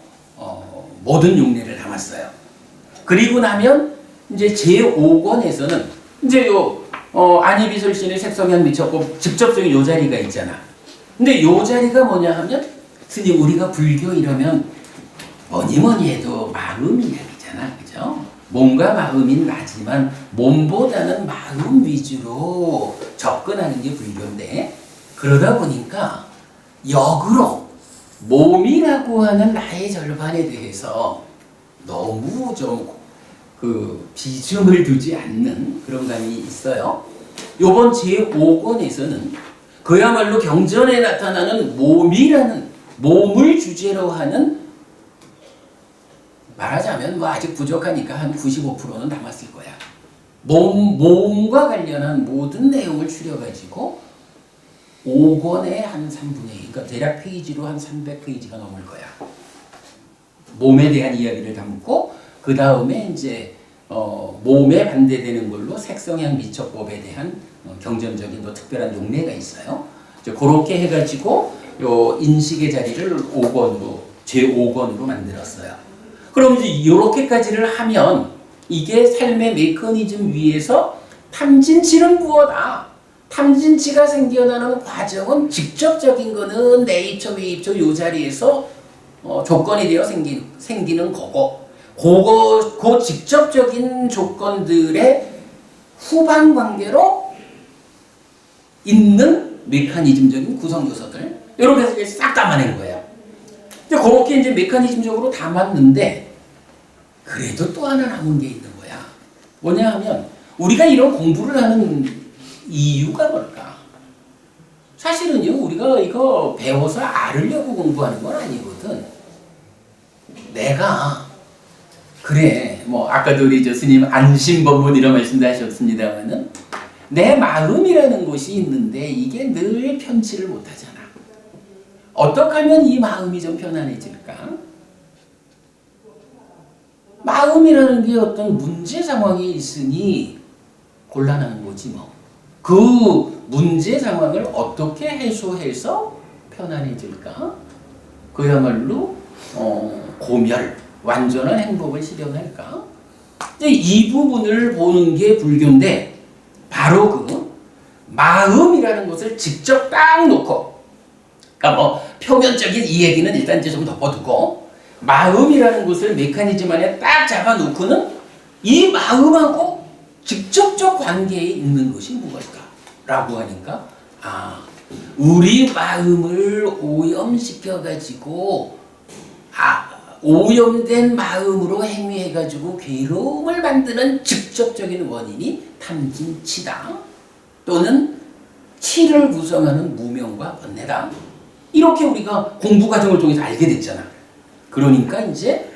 모든 용례를 담았어요. 그리고 나면 이제 제5권에서는 이제 요 안희비설신의 색성현 미처법 직접적인 요 자리가 있잖아. 근데 요 자리가 뭐냐 하면 스님 우리가 불교 이러면 뭐니 해도 마음 이야기잖아, 그죠? 몸과 마음이 나지만 몸보다는 마음 위주로 접근하는 게 불교인데, 그러다 보니까 역으로 몸이라고 하는 나의 절반에 대해서 너무 좀 비중을 두지 않는 그런 감이 있어요. 요번 제5권에서는 그야말로 경전에 나타나는 몸을 주제로 하는, 말하자면 뭐 아직 부족하니까 한 95%는 남았을 거야. 몸과 관련한 모든 내용을 추려가지고 5권의 한 3분의 2, 그러니까 대략 페이지로 한 300페이지가 넘을 거야. 몸에 대한 이야기를 담고, 그 다음에 이제 몸에 반대되는 걸로 색성향 미처법에 대한 경전적인 뭐 특별한 용례가 있어요. 이제 그렇게 해가지고 요 인식의 자리를 5권으로, 제5권으로 만들었어요. 그럼 이제 이렇게까지를 하면 이게 삶의 메커니즘 위에서 탐진치는 무엇이다. 탐진치가 생겨나는 과정은 직접적인 거는 네이처 웨이처 요 자리에서 조건이 되어 생기는 거고, 그 직접적인 조건들의 후방 관계로 있는 메커니즘적인 구성 요소들, 이렇게 해서 싹 담아낸 거예요. 근데 그렇게 이제 메커니즘적으로 담았는데, 그래도 또 하나 남은 게 있는 거야. 뭐냐 하면, 우리가 이런 공부를 하는 이유가 뭘까? 사실은요, 우리가 이거 배워서 알으려고 공부하는 건 아니거든. 내가, 그래, 뭐, 아까도 우리 스님 안심법문 이런 말씀도 하셨습니다만은, 내 마음이라는 곳이 있는데, 이게 늘 편치를 못하잖아. 어떻게 하면 이 마음이 좀 편안해질까? 마음이라는 게 어떤 문제 상황이 있으니 곤란한 거지 뭐. 그 문제 상황을 어떻게 해소해서 편안해질까? 그야말로 고멸, 완전한 행복을 실현할까? 이 부분을 보는 게 불교인데, 바로 그 마음이라는 것을 직접 딱 놓고, 그러니까 뭐 표면적인 이 얘기는 일단 이제 좀 덮어두고, 마음이라는 것을 메커니즘 안에 딱 잡아놓고는 이 마음하고 직접적 관계에 있는 것이 무엇일까? 라고 하니까, 우리 마음을 오염시켜가지고, 오염된 마음으로 행위해가지고 괴로움을 만드는 직접적인 원인이 탐진치다. 또는 치를 구성하는 무명과 번뇌다. 이렇게 우리가 공부 과정을 통해서 알게 됐잖아. 그러니까 이제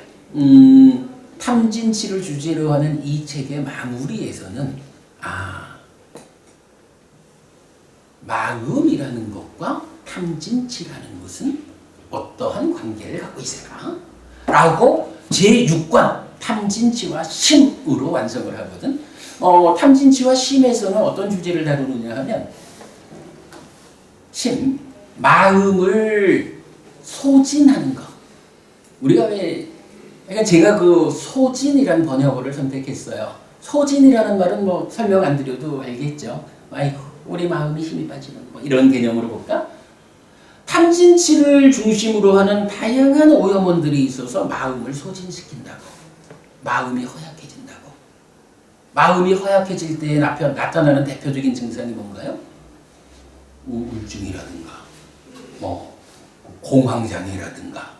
탐진치를 주제로 하는 이 책의 마무리에서는 마음이라는 것과 탐진치라는 것은 어떠한 관계를 갖고 있을까? 라고 제6권 탐진치와 심으로 완성을 하거든. 탐진치와 심에서는 어떤 주제를 다루느냐 하면, 심, 마음을 소진하는 것. 우리가 그러니까 제가 그 소진이라는 번역어를 선택했어요. 소진이라는 말은 뭐 설명 안 드려도 알겠죠. 아이고, 우리 마음이 힘이 빠지는 뭐 이런 개념으로 볼까? 탐진치를 중심으로 하는 다양한 오염원들이 있어서 마음을 소진시킨다고. 마음이 허약해진다고. 마음이 허약해질 때 나타나는 대표적인 증상이 뭔가요? 우울증이라든가, 뭐 공황장애라든가,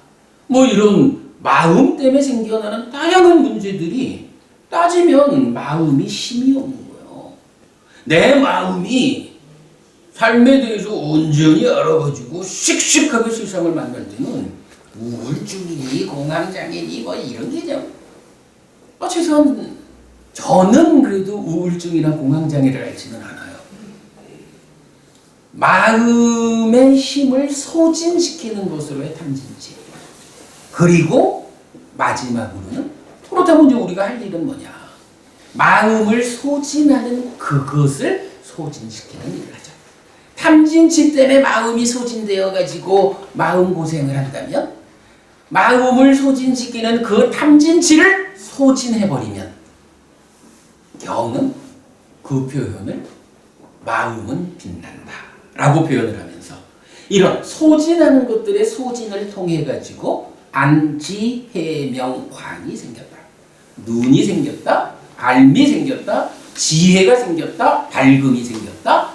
뭐 이런 마음 때문에 생겨나는 다양한 문제들이 따지면 마음이 힘이 없는 거예요. 내 마음이 삶에 대해서 온전히 알아가지고 씩씩하게 세상을 만날 때는 우울증이니 공황장애니 뭐 이런 개념. 최소한 저는 그래도 우울증이나 공황장애를 앓지는 않아요. 마음의 힘을 소진시키는 것으로의 탐진치. 그리고 마지막으로는, 그렇다면 이제 우리가 할 일은 뭐냐? 마음을 소진하는 그것을 소진시키는 일을 하죠. 탐진치 때문에 마음이 소진되어 가지고 마음 고생을 한다면, 마음을 소진시키는 그 탐진치를 소진해버리면, 경은 그 표현을 마음은 빛난다 라고 표현을 하면서, 이런 소진하는 것들의 소진을 통해 가지고 안지, 해명, 관이 생겼다. 눈이 생겼다, 알미 생겼다, 지혜가 생겼다, 밝음이 생겼다,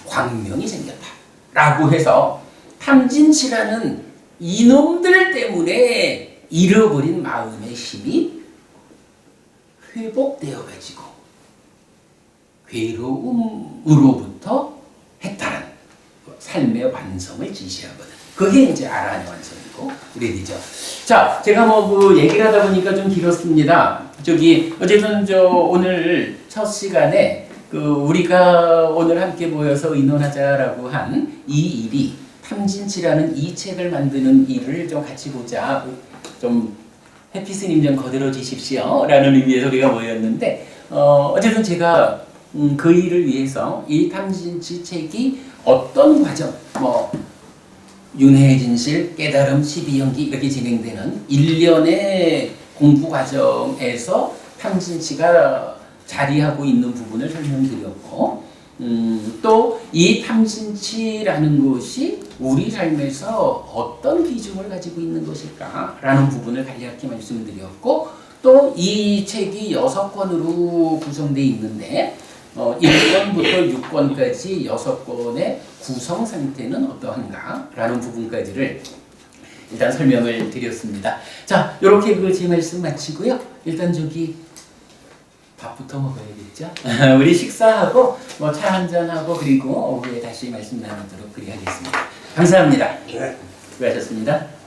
광명이 생겼다 라고 해서 탐진치라는 이놈들 때문에 잃어버린 마음의 힘이 회복되어 가지고 괴로움으로부터 해탈한 삶의 완성을 지시하거든. 그게 이제 아란의 완성이고 그래야죠. 자, 제가 그 얘기를 하다 보니까 좀 길었습니다. 어쨌든 오늘 첫 시간에 우리가 오늘 함께 모여서 의논하자라고 한 이 일이 탐진치라는 이 책을 만드는 일을 좀 같이 보자. 좀 해피 스님 좀 거들어 주십시오 라는 의미에서 우리가 모였는데 어쨌든 제가 그 일을 위해서 이 탐진치 책이 어떤 과정 윤회진실, 깨달음, 12연기 이렇게 진행되는 1년의 공부 과정에서 탐진치가 자리하고 있는 부분을 설명드렸고 또 이 탐진치라는 것이 우리 삶에서 어떤 비중을 가지고 있는 것일까라는 부분을 간략히 말씀드렸고 또 이 책이 6권으로 구성되어 있는데 1권부터 6권까지 6권의 구성 상태는 어떠한가라는 부분까지를 일단 설명을 드렸습니다. 자, 이렇게 제 말씀 마치고요. 일단 밥부터 먹어야겠죠. 우리 식사하고 차 한잔하고 그리고 오후에 다시 말씀 나누도록 그리하겠습니다. 감사합니다. 네. 수고하셨습니다.